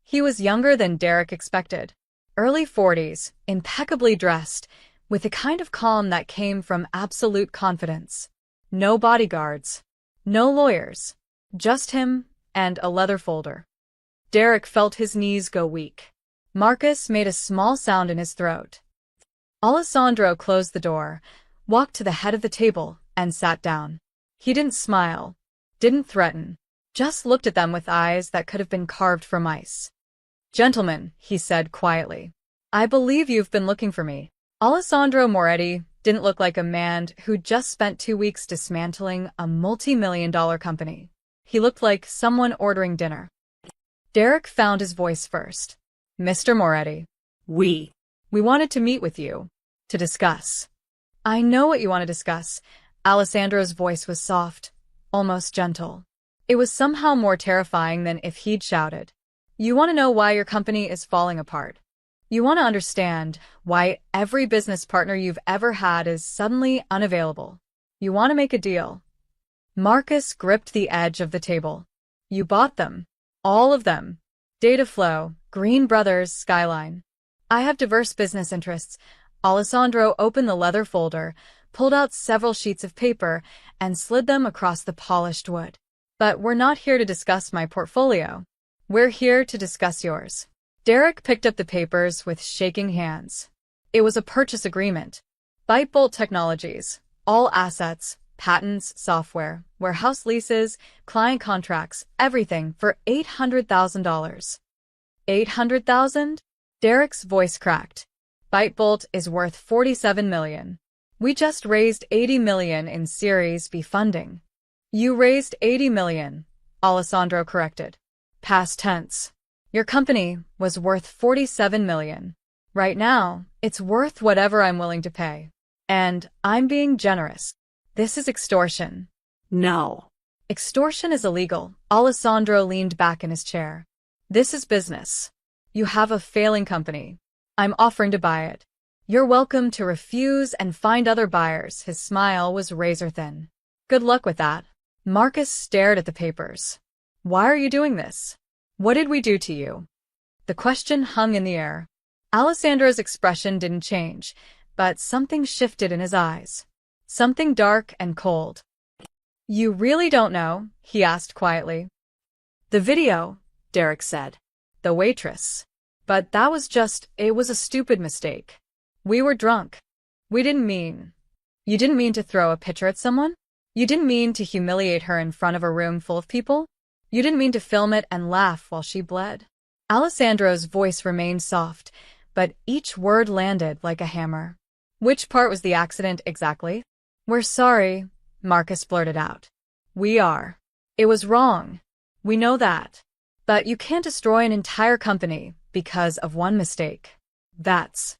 He was younger than Derek expected. Early 40s, impeccably dressed, with a kind of calm that came from absolute confidence. No bodyguards. No lawyers. Just him and a leather folder. Derek felt his knees go weak. Marcus made a small sound in his throat. Alessandro closed the door, walked to the head of the table, and sat down. He didn't smile, didn't threaten, just looked at them with eyes that could have been carved from ice. Gentlemen, he said quietly, I believe you've been looking for me. Alessandro Moretti didn't look like a man who just spent 2 weeks dismantling a multi-million-dollar company. He looked like someone ordering dinner. Derek found his voice first. Mr. Moretti. We. We wanted to meet with you. To discuss. I know what you want to discuss. Alessandro's voice was soft, almost gentle. It was somehow more terrifying than if he'd shouted. You want to know why your company is falling apart. You want to understand why every business partner you've ever had is suddenly unavailable. You want to make a deal. Marcus gripped the edge of the table. You bought them. All of them. Data Flow, Green Brothers, Skyline. I have diverse business interests. Alessandro opened the leather folder, pulled out several sheets of paper, and slid them across the polished wood. But we're not here to discuss my portfolio. We're here to discuss yours. Derek picked up the papers with shaking hands. It was a purchase agreement. Bytebolt Technologies. All assets, patents, software, warehouse leases, client contracts, everything for $800,000. $800,000? Derek's voice cracked. Bytebolt is worth $47 million. We just raised $80 million in Series B funding. You raised $80 million, Alessandro corrected. Past tense. Your company was worth $47 million. Right now, it's worth whatever I'm willing to pay. And I'm being generous. This is extortion. No. Extortion is illegal. Alessandro leaned back in his chair. This is business. You have a failing company. I'm offering to buy it. You're welcome to refuse and find other buyers. His smile was razor-thin. Good luck with that. Marcus stared at the papers. Why are you doing this? What did we do to you? The question hung in the air. Alessandro's expression didn't change, but something shifted in his eyes. Something dark and cold. You really don't know? He asked quietly. The video, Derek said. The waitress. But that was it was a stupid mistake. We were drunk. You didn't mean to throw a pitcher at someone? You didn't mean to humiliate her in front of a room full of people? You didn't mean to film it and laugh while she bled? Alessandro's voice remained soft, but each word landed like a hammer. Which part was the accident exactly? We're sorry, Marcus blurted out. We are. It was wrong. We know that. But you can't destroy an entire company because of one mistake. That's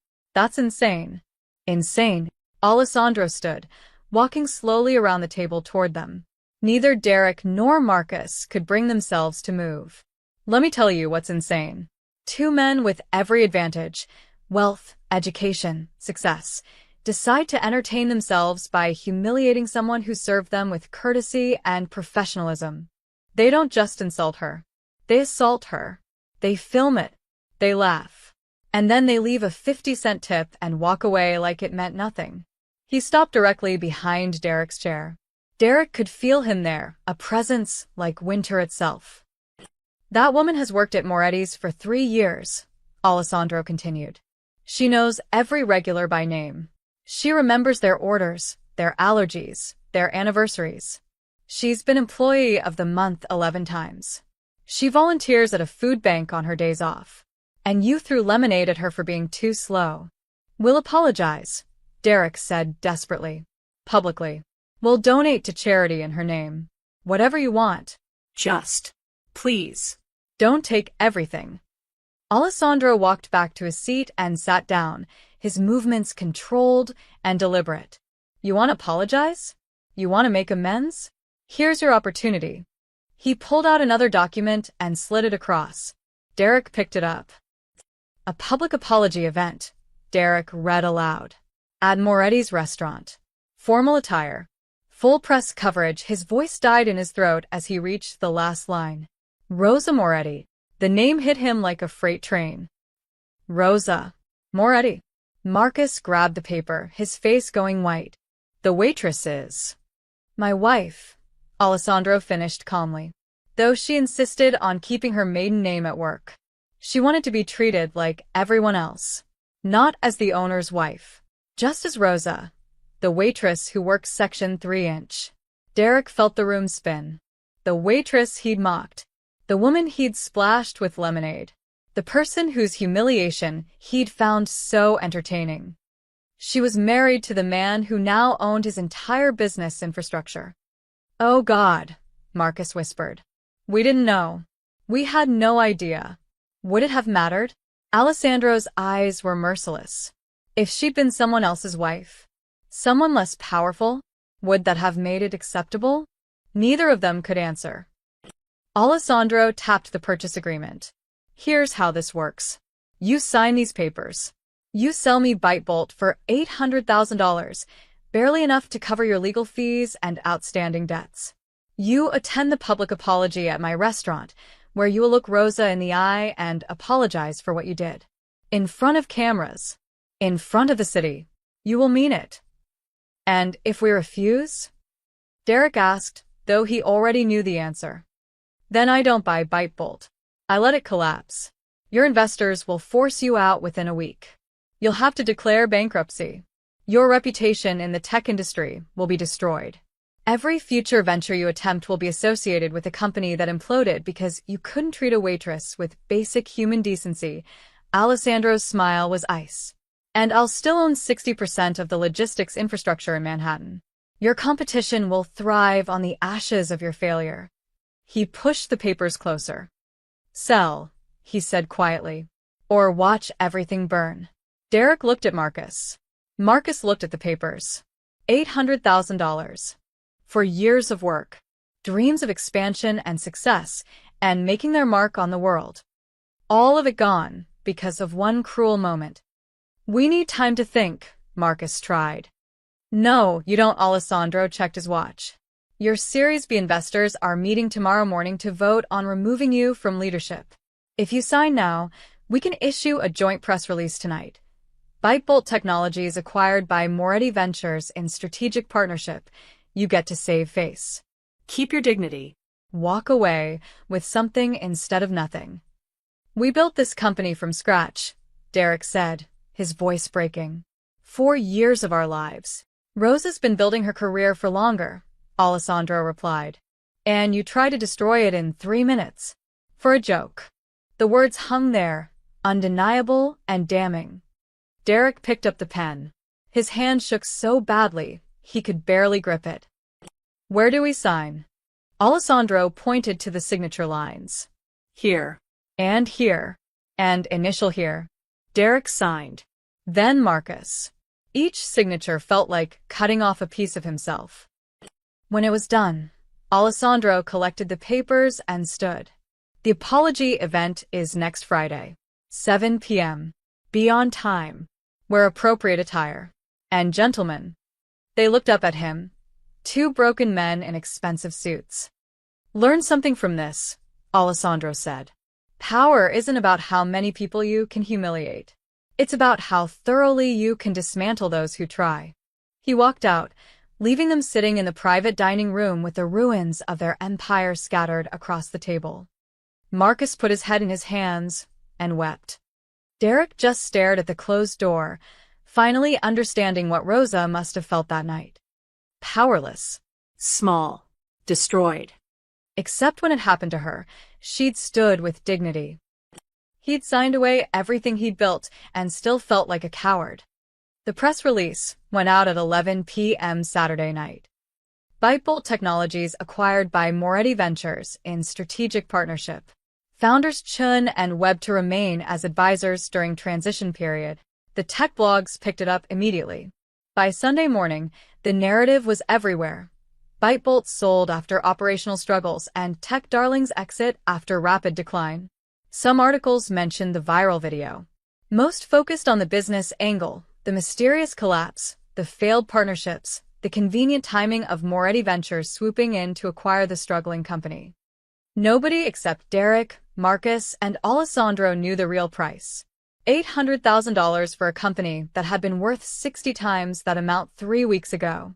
insane. Insane. Alessandro stood, walking slowly around the table toward them. Neither Derek nor Marcus could bring themselves to move. Let me tell you what's insane. Two men with every advantage, wealth, education, success, decide to entertain themselves by humiliating someone who served them with courtesy and professionalism. They don't just insult her. They assault her. They film it. They laugh. And then they leave a 50-cent tip and walk away like it meant nothing. He stopped directly behind Derek's chair. Derek could feel him there, a presence like winter itself. That woman has worked at Moretti's for 3 years, Alessandro continued. She knows every regular by name. She remembers their orders, their allergies, their anniversaries. She's been Employee of the Month 11 times. She volunteers at a food bank on her days off. And you threw lemonade at her for being too slow. We'll apologize, Derek said desperately. Publicly. We'll donate to charity in her name. Whatever you want. Just. Please. Don't take everything. Alessandro walked back to his seat and sat down, his movements controlled and deliberate. You want to apologize? You want to make amends? Here's your opportunity. He pulled out another document and slid it across. Derek picked it up. A public apology event, Derek read aloud. At Moretti's restaurant. Formal attire. Full press coverage. His voice died in his throat as he reached the last line. Rosa Moretti. The name hit him like a freight train. Rosa Moretti. Marcus grabbed the paper, his face going white. The waitress is my wife, Alessandro finished calmly. Though she insisted on keeping her maiden name at work. She wanted to be treated like everyone else. Not as the owner's wife. Just as Rosa, the waitress who works section 3-inch. Derek felt the room spin. The waitress he'd mocked. The woman he'd splashed with lemonade. The person whose humiliation he'd found so entertaining. She was married to the man who now owned his entire business infrastructure. "Oh God," Marcus whispered. "We didn't know. We had no idea. Would it have mattered?" Alessandro's eyes were merciless. If she'd been someone else's wife, someone less powerful, would that have made it acceptable? Neither of them could answer. Alessandro tapped the purchase agreement. "Here's how this works. You sign these papers. You sell me BiteBolt for $800,000, barely enough to cover your legal fees and outstanding debts. You attend the public apology at my restaurant, where you will look Rosa in the eye and apologize for what you did. In front of cameras. In front of the city. You will mean it." "And if we refuse?" Derek asked, though he already knew the answer. "Then I don't buy BiteBolt. I let it collapse. Your investors will force you out within a week. You'll have to declare bankruptcy. Your reputation in the tech industry will be destroyed. Every future venture you attempt will be associated with a company that imploded because you couldn't treat a waitress with basic human decency." Alessandro's smile was ice. "And I'll still own 60% of the logistics infrastructure in Manhattan. Your competition will thrive on the ashes of your failure." He pushed the papers closer. "Sell," he said quietly, "or watch everything burn." Derek looked at Marcus. Marcus looked at the papers. $800,000. For years of work, dreams of expansion and success, and making their mark on the world. All of it gone because of one cruel moment. "We need time to think," Marcus tried. "No, you don't." Alessandro checked his watch. "Your Series B investors are meeting tomorrow morning to vote on removing you from leadership. If you sign now, we can issue a joint press release tonight. BiteBolt Technologies acquired by Moretti Ventures in strategic partnership. You get to save face. Keep your dignity. Walk away with something instead of nothing." "We built this company from scratch," Derek said, his voice breaking. 4 years of our lives. "Rosa's been building her career for longer," Alessandro replied. "And you try to destroy it in 3 minutes. For a joke." The words hung there, undeniable and damning. Derek picked up the pen. His hand shook so badly, he could barely grip it. "Where do we sign?" Alessandro pointed to the signature lines. "Here." "And here." "And initial here." Derek signed. Then Marcus. Each signature felt like cutting off a piece of himself. When it was done, Alessandro collected the papers and stood. "The apology event is next Friday, 7 p.m. Be on time. Wear appropriate attire. And gentlemen." They looked up at him, 2 broken men in expensive suits. "Learn something from this," Alessandro said. "Power isn't about how many people you can humiliate. It's about how thoroughly you can dismantle those who try." He walked out, leaving them sitting in the private dining room with the ruins of their empire scattered across the table. Marcus put his head in his hands and wept. Derek just stared at the closed door, finally understanding what Rosa must have felt that night. Powerless. Small. Destroyed. Except when it happened to her, she'd stood with dignity. He'd signed away everything he'd built and still felt like a coward. The press release went out at 11 p.m. Saturday night. BiteBolt Technologies acquired by Moretti Ventures in strategic partnership. Founders Chun and Webb to remain as advisors during transition period. The tech blogs picked it up immediately. By Sunday morning, the narrative was everywhere. BiteBolt sold after operational struggles and tech darlings exit after rapid decline. Some articles mentioned the viral video. Most focused on the business angle, the mysterious collapse, the failed partnerships, the convenient timing of Moretti Ventures swooping in to acquire the struggling company. Nobody except Derek, Marcus, and Alessandro knew the real price. $800,000 for a company that had been worth 60 times that amount 3 weeks ago.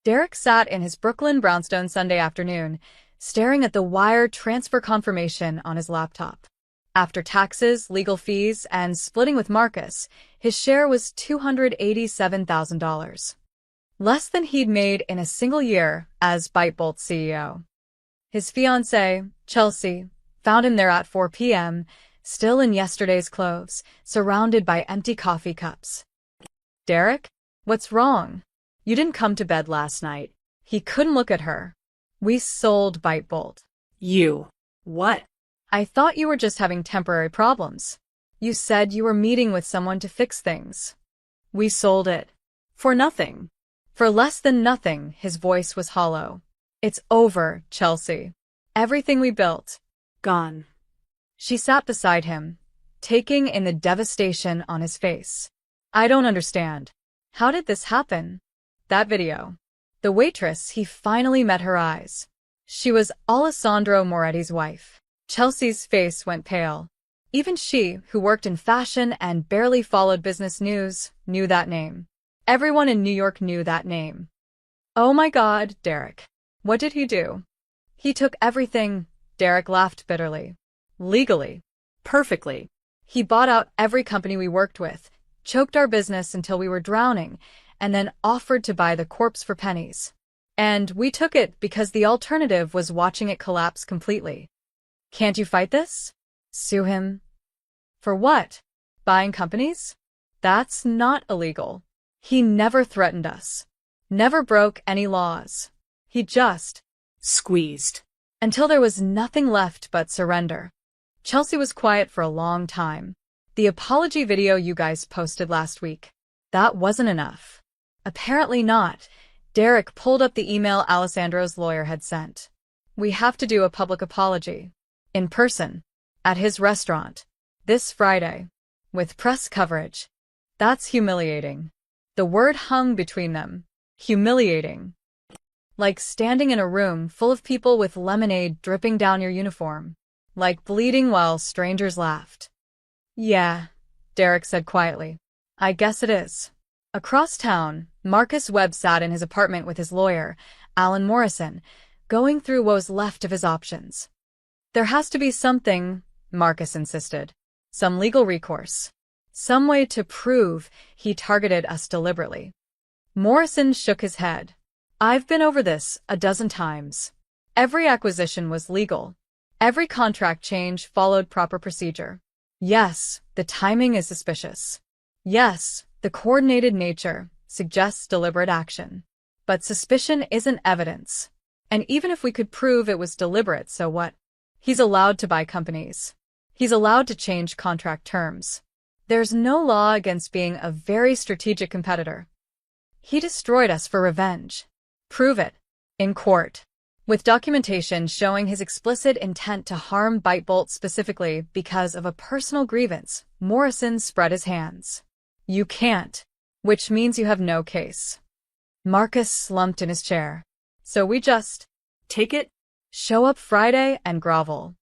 Derek sat in his Brooklyn brownstone Sunday afternoon, staring at the wire transfer confirmation on his laptop. After taxes, legal fees, and splitting with Marcus, his share was $287,000. Less than he'd made in a single year as BiteBolt CEO. His fiancée, Chelsea, found him there at 4 p.m., still in yesterday's clothes, surrounded by empty coffee cups. Derek? What's wrong? You didn't come to bed last night. He couldn't look at her. We sold Bytebolt. You. What? I thought you were just having temporary problems. You said you were meeting with someone to fix things. We sold it. For nothing. For less than nothing, his voice was hollow. It's over, Chelsea. Everything we built. Gone. She sat beside him, taking in the devastation on his face. I don't understand. How did this happen? That video. The waitress, he finally met her eyes. She was Alessandro Moretti's wife. Chelsea's face went pale. Even she, who worked in fashion and barely followed business news, knew that name. Everyone in New York knew that name. Oh my God, Derek. What did he do? He took everything. Derek laughed bitterly. Legally. Perfectly. He bought out every company we worked with, choked our business until we were drowning, and then offered to buy the corpse for pennies. And we took it because the alternative was watching it collapse completely. Can't you fight this? Sue him? For what? Buying companies? That's not illegal. He never threatened us. Never broke any laws. He just squeezed. Until there was nothing left but surrender. Chelsea was quiet for a long time. The apology video you guys posted last week. That wasn't enough. Apparently not. Derek pulled up the email Alessandro's lawyer had sent. We have to do a public apology. In person. At his restaurant. This Friday. With press coverage. That's humiliating. The word hung between them. Humiliating. Like standing in a room full of people with lemonade dripping down your uniform. Like bleeding while strangers laughed. Yeah, Derek said quietly. I guess it is. Across town, Marcus Webb sat in his apartment with his lawyer, Alan Morrison, going through what was left of his options. There has to be something, Marcus insisted. Some legal recourse. Some way to prove he targeted us deliberately. Morrison shook his head. I've been over this a dozen times. Every acquisition was legal. Every contract change followed proper procedure. Yes, the timing is suspicious. Yes, the coordinated nature suggests deliberate action. But suspicion isn't evidence. And even if we could prove it was deliberate, so what? He's allowed to buy companies. He's allowed to change contract terms. There's no law against being a very strategic competitor. He destroyed us for revenge. Prove it. In court. With documentation showing his explicit intent to harm Bytebolt specifically because of a personal grievance, Morrison spread his hands. You can't. Which means you have no case. Marcus slumped in his chair. So we just take it? Show up Friday and grovel.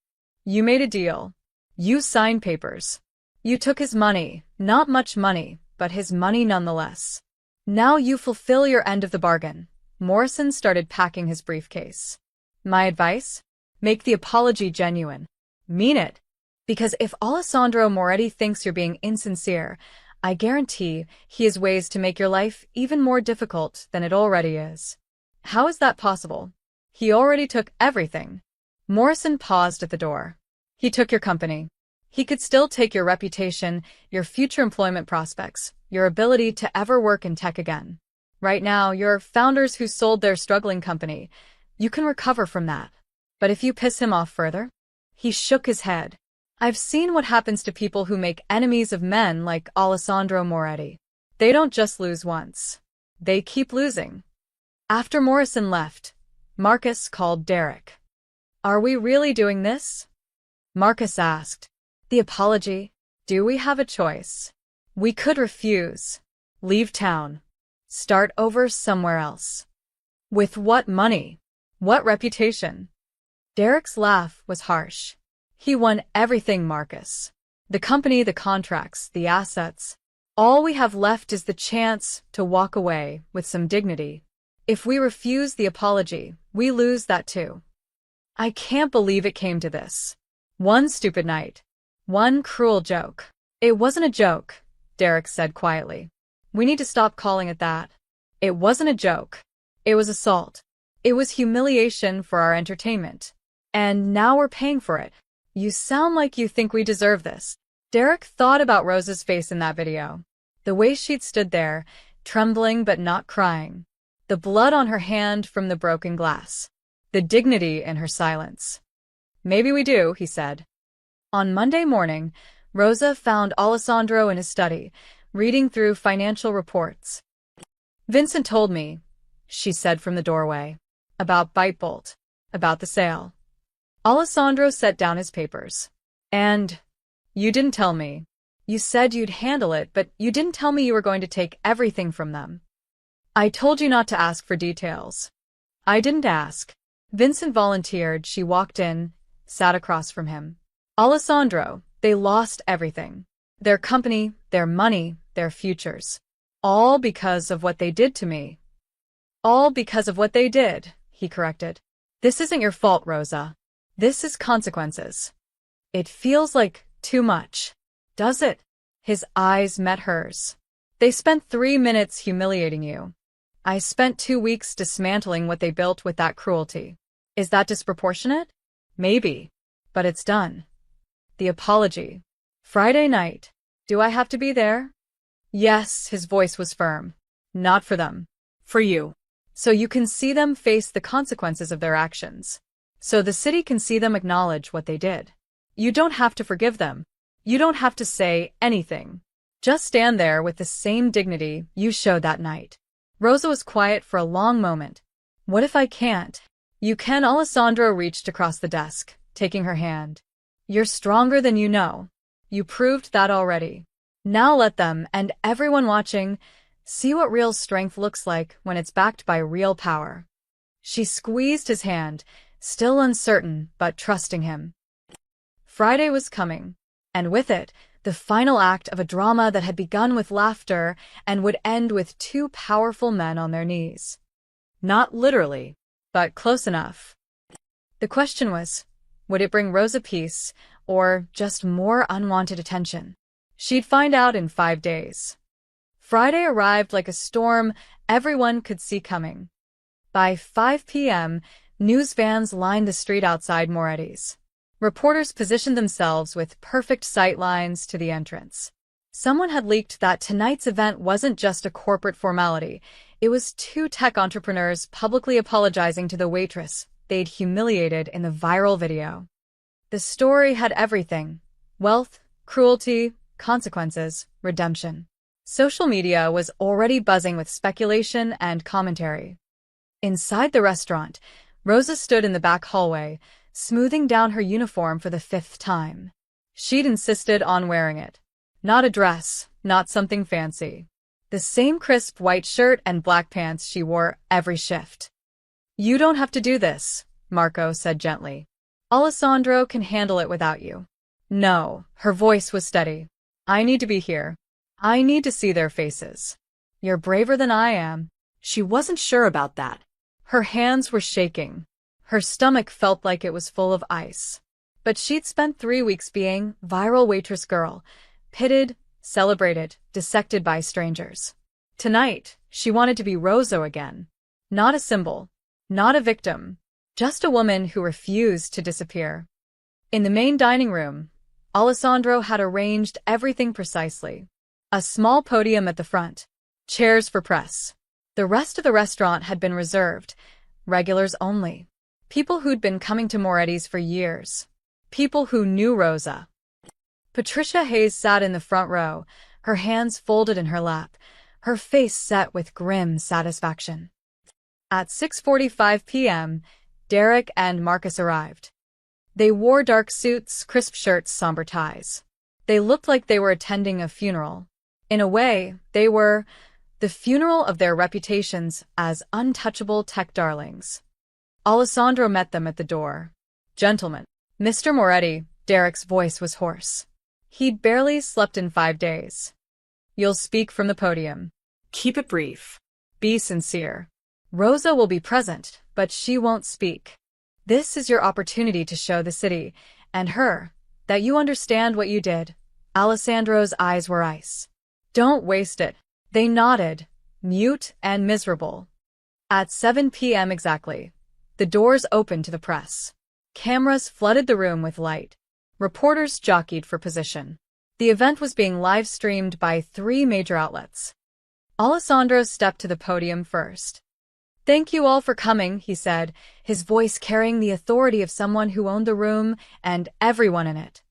You made a deal. You signed papers. You took his money, not much money, but his money nonetheless. Now you fulfill your end of the bargain. Morrison started packing his briefcase. My advice? Make the apology genuine. Mean it. Because if Alessandro Moretti thinks you're being insincere, I guarantee he has ways to make your life even more difficult than it already is. How is that possible? He already took everything. Morrison paused at the door. He took your company. He could still take your reputation, your future employment prospects, your ability to ever work in tech again. Right now, you're founders who sold their struggling company. You can recover from that. But if you piss him off further? He shook his head. I've seen what happens to people who make enemies of men like Alessandro Moretti. They don't just lose once. They keep losing. After Morrison left, Marcus called Derek. Are we really doing this? Marcus asked. The apology? Do we have a choice? We could refuse. Leave town. Start over somewhere else. With what money? What reputation? Derek's laugh was harsh. He won everything, Marcus. The company, the contracts, the assets. All we have left is the chance to walk away with some dignity. If we refuse the apology, we lose that too. I can't believe it came to this. One stupid night. One cruel joke. It wasn't a joke, Derek said quietly. We need to stop calling it that. It wasn't a joke. It was assault. It was humiliation for our entertainment. And now we're paying for it. You sound like you think we deserve this. Derek thought about Rose's face in that video. The way she'd stood there, trembling but not crying. The blood on her hand from the broken glass. The dignity in her silence. "Maybe we do," he said. On Monday morning, Rosa found Alessandro in his study, reading through financial reports. "Vincent told me," she said from the doorway, "about Bitebolt, about the sale." Alessandro set down his papers. "And you didn't tell me. You said you'd handle it, but you didn't tell me you were going to take everything from them." "I told you not to ask for details." "I didn't ask." Vincent volunteered. She walked in, sat across from him. "Alessandro, they lost everything. Their company, their money, their futures. All because of what they did to me." "All because of what they did," he corrected. "This isn't your fault, Rosa. This is consequences." "It feels like too much." "Does it?" His eyes met hers. "They spent 3 minutes humiliating you. I spent 2 weeks dismantling what they built with that cruelty. Is that disproportionate? Maybe. But it's done." The apology. "Friday night. Do I have to be there?" "Yes," his voice was firm. "Not for them. For you. So you can see them face the consequences of their actions. So the city can see them acknowledge what they did. You don't have to forgive them. You don't have to say anything. Just stand there with the same dignity you showed that night." Rosa was quiet for a long moment. "What if I can't?" "You can." Alessandro reached across the desk, taking her hand. "You're stronger than you know. You proved that already. Now let them, and everyone watching, see what real strength looks like when it's backed by real power." She squeezed his hand, still uncertain but trusting him. Friday was coming, and with it, the final act of a drama that had begun with laughter and would end with 2 powerful men on their knees. Not literally, but close enough. The question was, would it bring Rosa peace, or just more unwanted attention? She'd find out in 5 days. Friday arrived like a storm everyone could see coming. By 5 p.m., news vans lined the street outside Moretti's. Reporters positioned themselves with perfect sight lines to the entrance. Someone had leaked that tonight's event wasn't just a corporate formality. It was 2 tech entrepreneurs publicly apologizing to the waitress they'd humiliated in the viral video. The story had everything: wealth, cruelty, consequences, redemption. Social media was already buzzing with speculation and commentary. Inside the restaurant, Rosa stood in the back hallway, smoothing down her uniform for the 5th time. She'd insisted on wearing it. Not a dress, not something fancy. The same crisp white shirt and black pants she wore every shift. "You don't have to do this," Marco said gently. "Alessandro can handle it without you." "No," her voice was steady. "I need to be here. I need to see their faces. You're braver than I am." She wasn't sure about that. Her hands were shaking. Her stomach felt like it was full of ice. But she'd spent 3 weeks being viral waitress girl, pitted, celebrated, dissected by strangers. Tonight, she wanted to be Rosa again. Not a symbol, not a victim, just a woman who refused to disappear. In the main dining room, Alessandro had arranged everything precisely. A small podium at the front, chairs for press. The rest of the restaurant had been reserved, regulars only. People who'd been coming to Moretti's for years. People who knew Rosa. Patricia Hayes sat in the front row, her hands folded in her lap, her face set with grim satisfaction. At 6:45 p.m., Derek and Marcus arrived. They wore dark suits, crisp shirts, somber ties. They looked like they were attending a funeral. In a way, they were the funeral of their reputations as untouchable tech darlings. Alessandro met them at the door. "Gentlemen." "Mr. Moretti," Derek's voice was hoarse. He'd barely slept in 5 days. "You'll speak from the podium. Keep it brief. Be sincere. Rosa will be present, but she won't speak. This is your opportunity to show the city, and her, that you understand what you did." Alessandro's eyes were ice. "Don't waste it." They nodded, mute and miserable. At 7 p.m. exactly, the doors opened to the press. Cameras flooded the room with light. Reporters jockeyed for position. The event was being live-streamed by 3 major outlets. Alessandro stepped to the podium first. "Thank you all for coming," he said, his voice carrying the authority of someone who owned the room and everyone in it.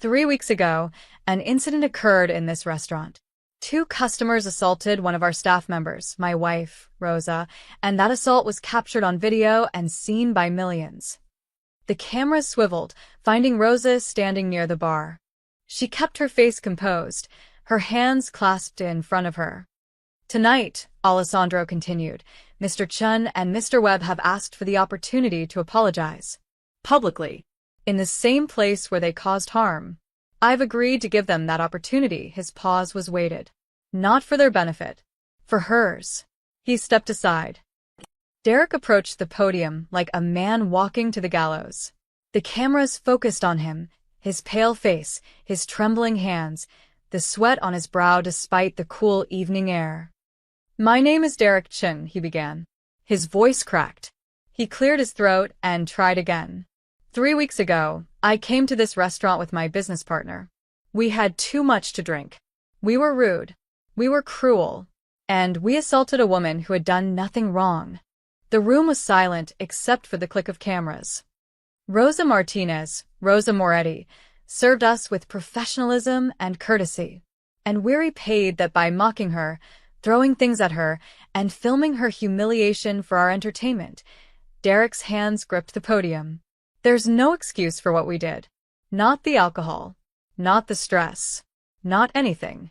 3 weeks ago, an incident occurred in this restaurant. 2 customers assaulted one of our staff members, my wife, Rosa, and that assault was captured on video and seen by millions. The cameras swiveled, finding Rosa standing near the bar. She kept her face composed, her hands clasped in front of her. "Tonight," Alessandro continued, "Mr. Chun and Mr. Webb have asked for the opportunity to apologize. Publicly. In the same place where they caused harm. I've agreed to give them that opportunity." His pause was weighted. "Not for their benefit. For hers." He stepped aside. Derek approached the podium like a man walking to the gallows. The cameras focused on him, his pale face, his trembling hands, the sweat on his brow despite the cool evening air. "My name is Derek Chin," he began. His voice cracked. He cleared his throat and tried again. 3 weeks ago, I came to this restaurant with my business partner. We had too much to drink. We were rude. We were cruel. And we assaulted a woman who had done nothing wrong. The room was silent except for the click of cameras. Rosa Martinez, Rosa Moretti, served us with professionalism and courtesy. And we repaid that by mocking her, throwing things at her, and filming her humiliation for our entertainment. Derek's hands gripped the podium. "There's no excuse for what we did. Not the alcohol. Not the stress. Not anything."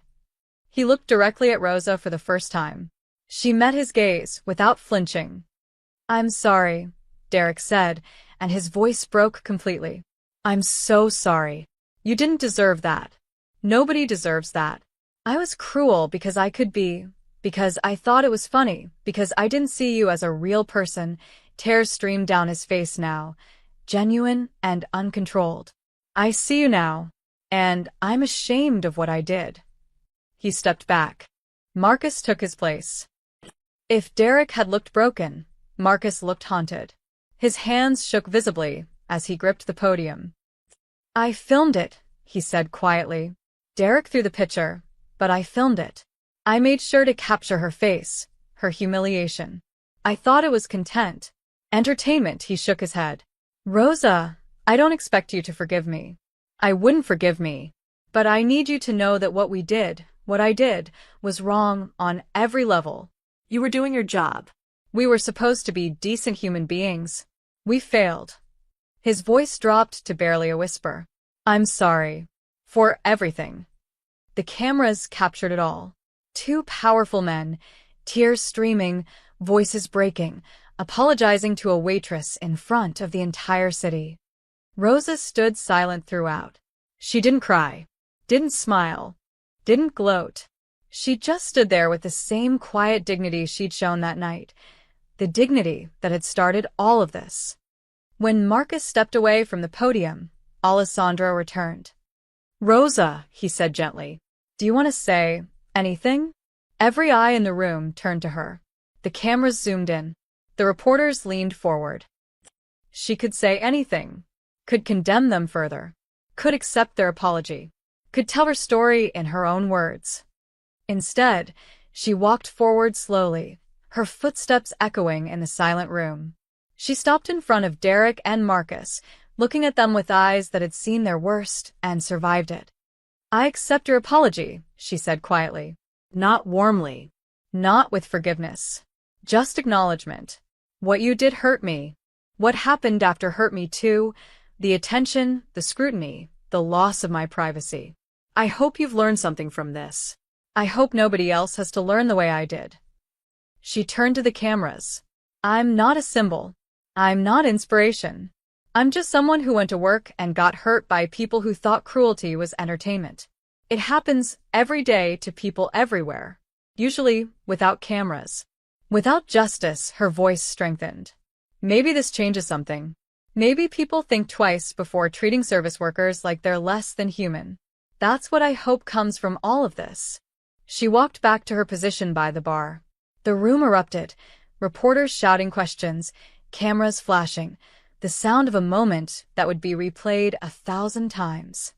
He looked directly at Rosa for the first time. She met his gaze without flinching. "I'm sorry," Derek said, and his voice broke completely. "I'm so sorry. You didn't deserve that. Nobody deserves that. I was cruel because I could be, because I thought it was funny, because I didn't see you as a real person." Tears streamed down his face now, genuine and uncontrolled. "I see you now, and I'm ashamed of what I did." He stepped back. Marcus took his place. If Derek had looked broken, Marcus looked haunted. His hands shook visibly as he gripped the podium. "I filmed it," he said quietly. "Derek threw the picture, but I filmed it. I made sure to capture her face, her humiliation. I thought it was content. Entertainment." He shook his head. "Rosa, I don't expect you to forgive me. I wouldn't forgive me. But I need you to know that what I did, was wrong on every level. You were doing your job. We were supposed to be decent human beings. We failed." His voice dropped to barely a whisper. "I'm sorry. For everything." The cameras captured it all. 2 powerful men, tears streaming, voices breaking, apologizing to a waitress in front of the entire city. Rosa stood silent throughout. She didn't cry, didn't smile, didn't gloat. She just stood there with the same quiet dignity she'd shown that night, the dignity that had started all of this. When Marcus stepped away from the podium, Alessandro returned. "Rosa," he said gently, "do you want to say anything?" Every eye in the room turned to her. The cameras zoomed in. The reporters leaned forward. She could say anything, could condemn them further, could accept their apology, could tell her story in her own words. Instead, she walked forward slowly, her footsteps echoing in the silent room. She stopped in front of Derek and Marcus, looking at them with eyes that had seen their worst and survived it. "I accept your apology," she said quietly. Not warmly. Not with forgiveness. Just acknowledgement. What you did hurt me. What happened after hurt me too. The attention, the scrutiny, the loss of my privacy. I hope you've learned something from this. I hope nobody else has to learn the way I did." She turned to the cameras. "I'm not a symbol. I'm not inspiration. I'm just someone who went to work and got hurt by people who thought cruelty was entertainment. It happens every day to people everywhere, usually without cameras. Without justice." Her voice strengthened. "Maybe this changes something. Maybe people think twice before treating service workers like they're less than human. That's what I hope comes from all of this." She walked back to her position by the bar. The room erupted, reporters shouting questions, cameras flashing, the sound of a moment that would be replayed 1,000 times.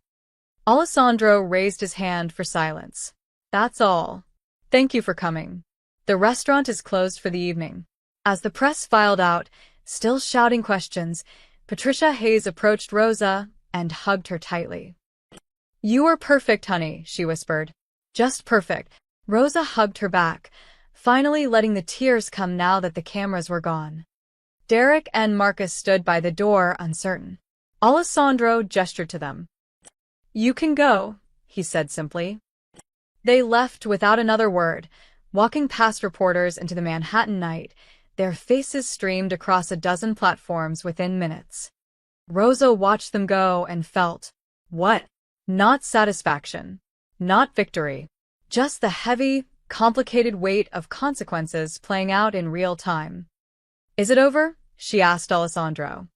Alessandro raised his hand for silence. That's all. Thank you for coming. The restaurant is closed for the evening. As the press filed out, still shouting questions, Patricia Hayes approached Rosa and hugged her tightly. You are perfect, honey, she whispered. Just perfect. Rosa hugged her back, finally letting the tears come now that the cameras were gone. Derek and Marcus stood by the door, uncertain. Alessandro gestured to them. You can go, he said simply. They left without another word, walking past reporters into the Manhattan night. Their faces streamed across a dozen platforms within minutes. Rosa watched them go and felt, what? Not satisfaction. Not victory. Just the heavy, complicated weight of consequences playing out in real time. Is it over? She asked Alessandro.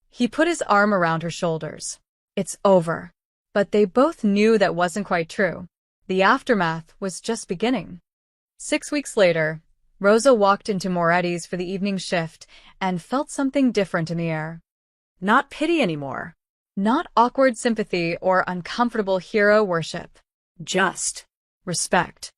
He put his arm around her shoulders. It's over. But they both knew that wasn't quite true. The aftermath was just beginning. 6 weeks later, Rosa walked into Moretti's for the evening shift and felt something different in the air. Not pity anymore. Not awkward sympathy or uncomfortable hero worship. Just respect.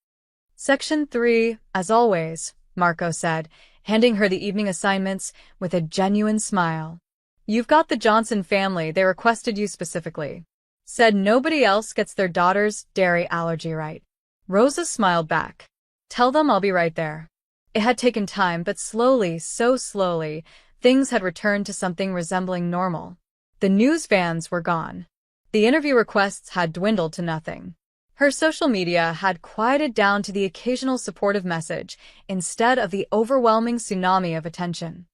Section 3, as always, Marco said, handing her the evening assignments with a genuine smile. You've got the Johnson family, they requested you specifically. Said nobody else gets their daughter's dairy allergy right. Rosa smiled back. Tell them I'll be right there. It had taken time, but slowly, so slowly, things had returned to something resembling normal. The news vans were gone. The interview requests had dwindled to nothing. Her social media had quieted down to the occasional supportive message instead of the overwhelming tsunami of attention.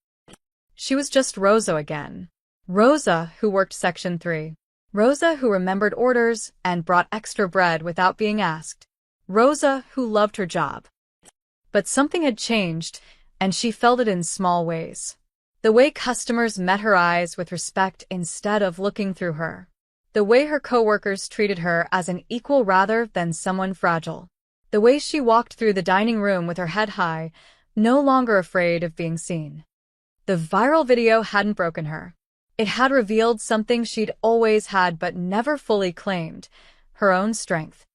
She was just Rosa again. Rosa who worked Section 3. Rosa who remembered orders and brought extra bread without being asked. Rosa who loved her job. But something had changed, and she felt it in small ways. The way customers met her eyes with respect instead of looking through her. The way her coworkers treated her as an equal rather than someone fragile. The way she walked through the dining room with her head high, no longer afraid of being seen. The viral video hadn't broken her. It had revealed something she'd always had but never fully claimed, her own strength.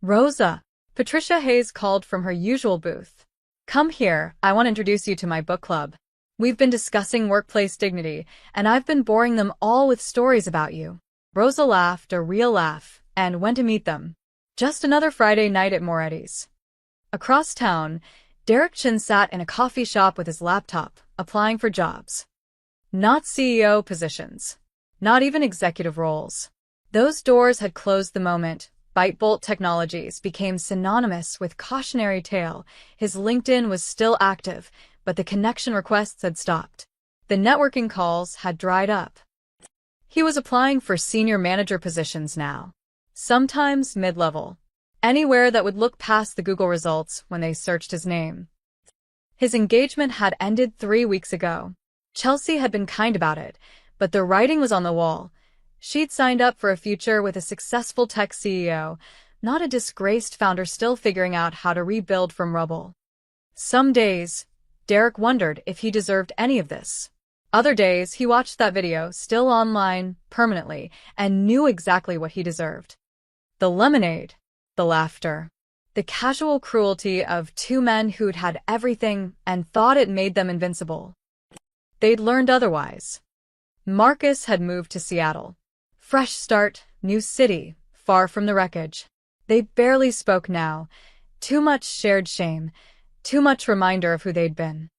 Rosa, Patricia Hayes called from her usual booth. Come here, I want to introduce you to my book club. We've been discussing workplace dignity, and I've been boring them all with stories about you. Rosa laughed a real laugh and went to meet them. Just another Friday night at Moretti's. Across town, Derek Chin sat in a coffee shop with his laptop, applying for jobs. Not CEO positions. Not even executive roles. Those doors had closed the moment Bytebolt Technologies became synonymous with cautionary tale. His LinkedIn was still active, but the connection requests had stopped. The networking calls had dried up. He was applying for senior manager positions now. Sometimes mid-level. Anywhere that would look past the Google results when they searched his name. His engagement had ended 3 weeks ago. Chelsea had been kind about it, but the writing was on the wall. She'd signed up for a future with a successful tech CEO, not a disgraced founder still figuring out how to rebuild from rubble. Some days, Derek wondered if he deserved any of this. Other days, he watched that video, still online, permanently, and knew exactly what he deserved. The lemonade, the laughter, the casual cruelty of two men who'd had everything and thought it made them invincible. They'd learned otherwise. Marcus had moved to Seattle. Fresh start, new city, far from the wreckage. They barely spoke now. Too much shared shame, too much reminder of who they'd been.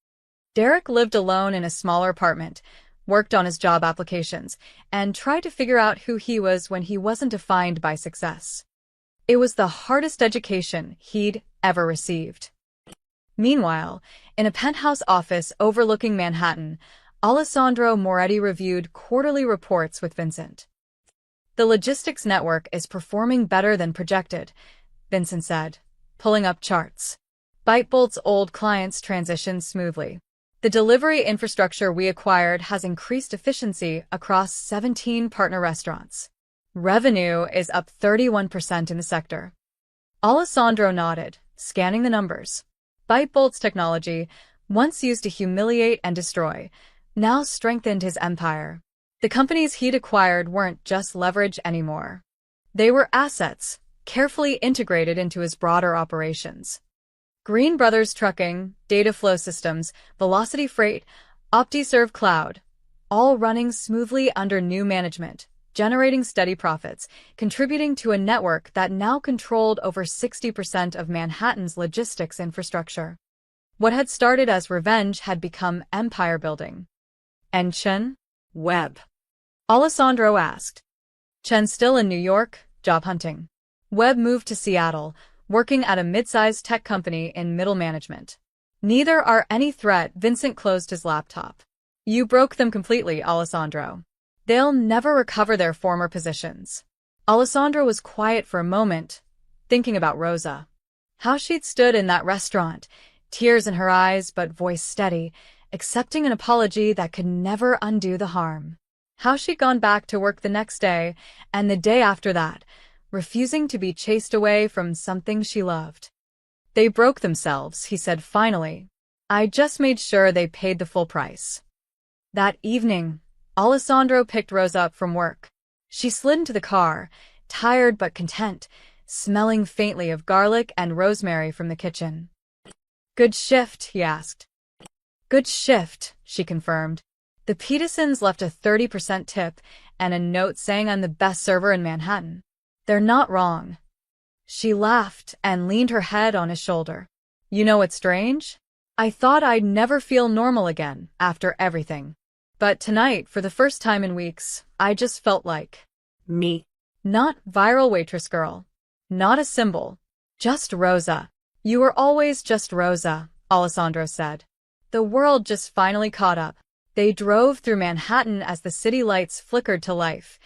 Derek lived alone in a smaller apartment, worked on his job applications, and tried to figure out who he was when he wasn't defined by success. It was the hardest education he'd ever received. Meanwhile, in a penthouse office overlooking Manhattan, Alessandro Moretti reviewed quarterly reports with Vincent. The logistics network is performing better than projected, Vincent said, pulling up charts. Bytebolt's old clients transitioned smoothly. The delivery infrastructure we acquired has increased efficiency across 17 partner restaurants. Revenue is up 31% in the sector. Alessandro nodded, scanning the numbers. Bytebolt's technology, once used to humiliate and destroy, now strengthened his empire. The companies he'd acquired weren't just leverage anymore. They were assets, carefully integrated into his broader operations. Green Brothers Trucking, Data Flow Systems, Velocity Freight, OptiServe Cloud, all running smoothly under new management, generating steady profits, contributing to a network that now controlled over 60% of Manhattan's logistics infrastructure. What had started as revenge had become empire building. And Chen? Webb. Alessandro asked. Chen still in New York, job hunting. Webb moved to Seattle, working at a mid-sized tech company in middle management. Neither are any threat. Vincent closed his laptop. You broke them completely, Alessandro. They'll never recover their former positions. Alessandro was quiet for a moment, thinking about Rosa. How she'd stood in that restaurant, tears in her eyes but voice steady, accepting an apology that could never undo the harm. How she'd gone back to work the next day, and the day after that, refusing to be chased away from something she loved. They broke themselves, he said finally. I just made sure they paid the full price. That evening, Alessandro picked Rosa up from work. She slid into the car, tired but content, smelling faintly of garlic and rosemary from the kitchen. Good shift, he asked. Good shift, she confirmed. The Petersons left a 30% tip and a note saying I'm the best server in Manhattan. They're not wrong. She laughed and leaned her head on his shoulder. You know what's strange? I thought I'd never feel normal again after everything. But tonight, for the first time in weeks, I just felt like Me. not viral waitress girl. Not a symbol. Just Rosa. You were always just Rosa, Alessandro said. The world just finally caught up. They drove through Manhattan as the city lights flickered to life.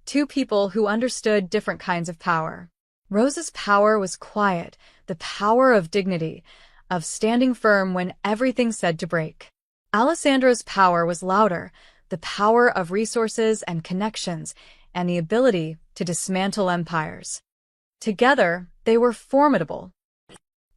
Two people who understood different kinds of power. Rosa's power was quiet, the power of dignity, of standing firm when everything said to break. Alessandro's power was louder, the power of resources and connections, and the ability to dismantle empires. Together, they were formidable.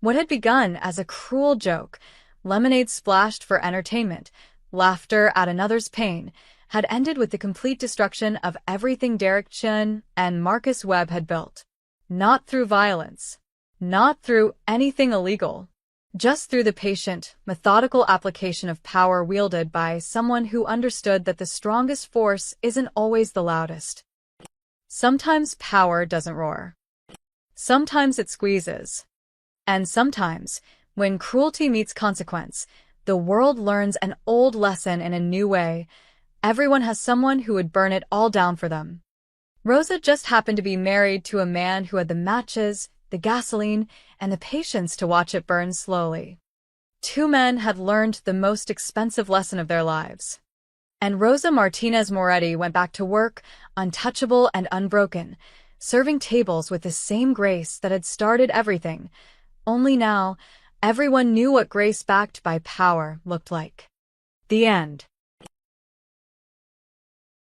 What had begun as a cruel joke, lemonade splashed for entertainment, laughter at another's pain, had ended with the complete destruction of everything Derek Chen and Marcus Webb had built. Not through violence. Not through anything illegal. Just through the patient, methodical application of power wielded by someone who understood that the strongest force isn't always the loudest. Sometimes power doesn't roar. Sometimes it squeezes. And sometimes, when cruelty meets consequence, the world learns an old lesson in a new way. Everyone has someone who would burn it all down for them. Rosa just happened to be married to a man who had the matches, the gasoline, and the patience to watch it burn slowly. Two men had learned the most expensive lesson of their lives. And Rosa Martinez Moretti went back to work, untouchable and unbroken, serving tables with the same grace that had started everything. Only now, everyone knew what grace backed by power looked like. The end.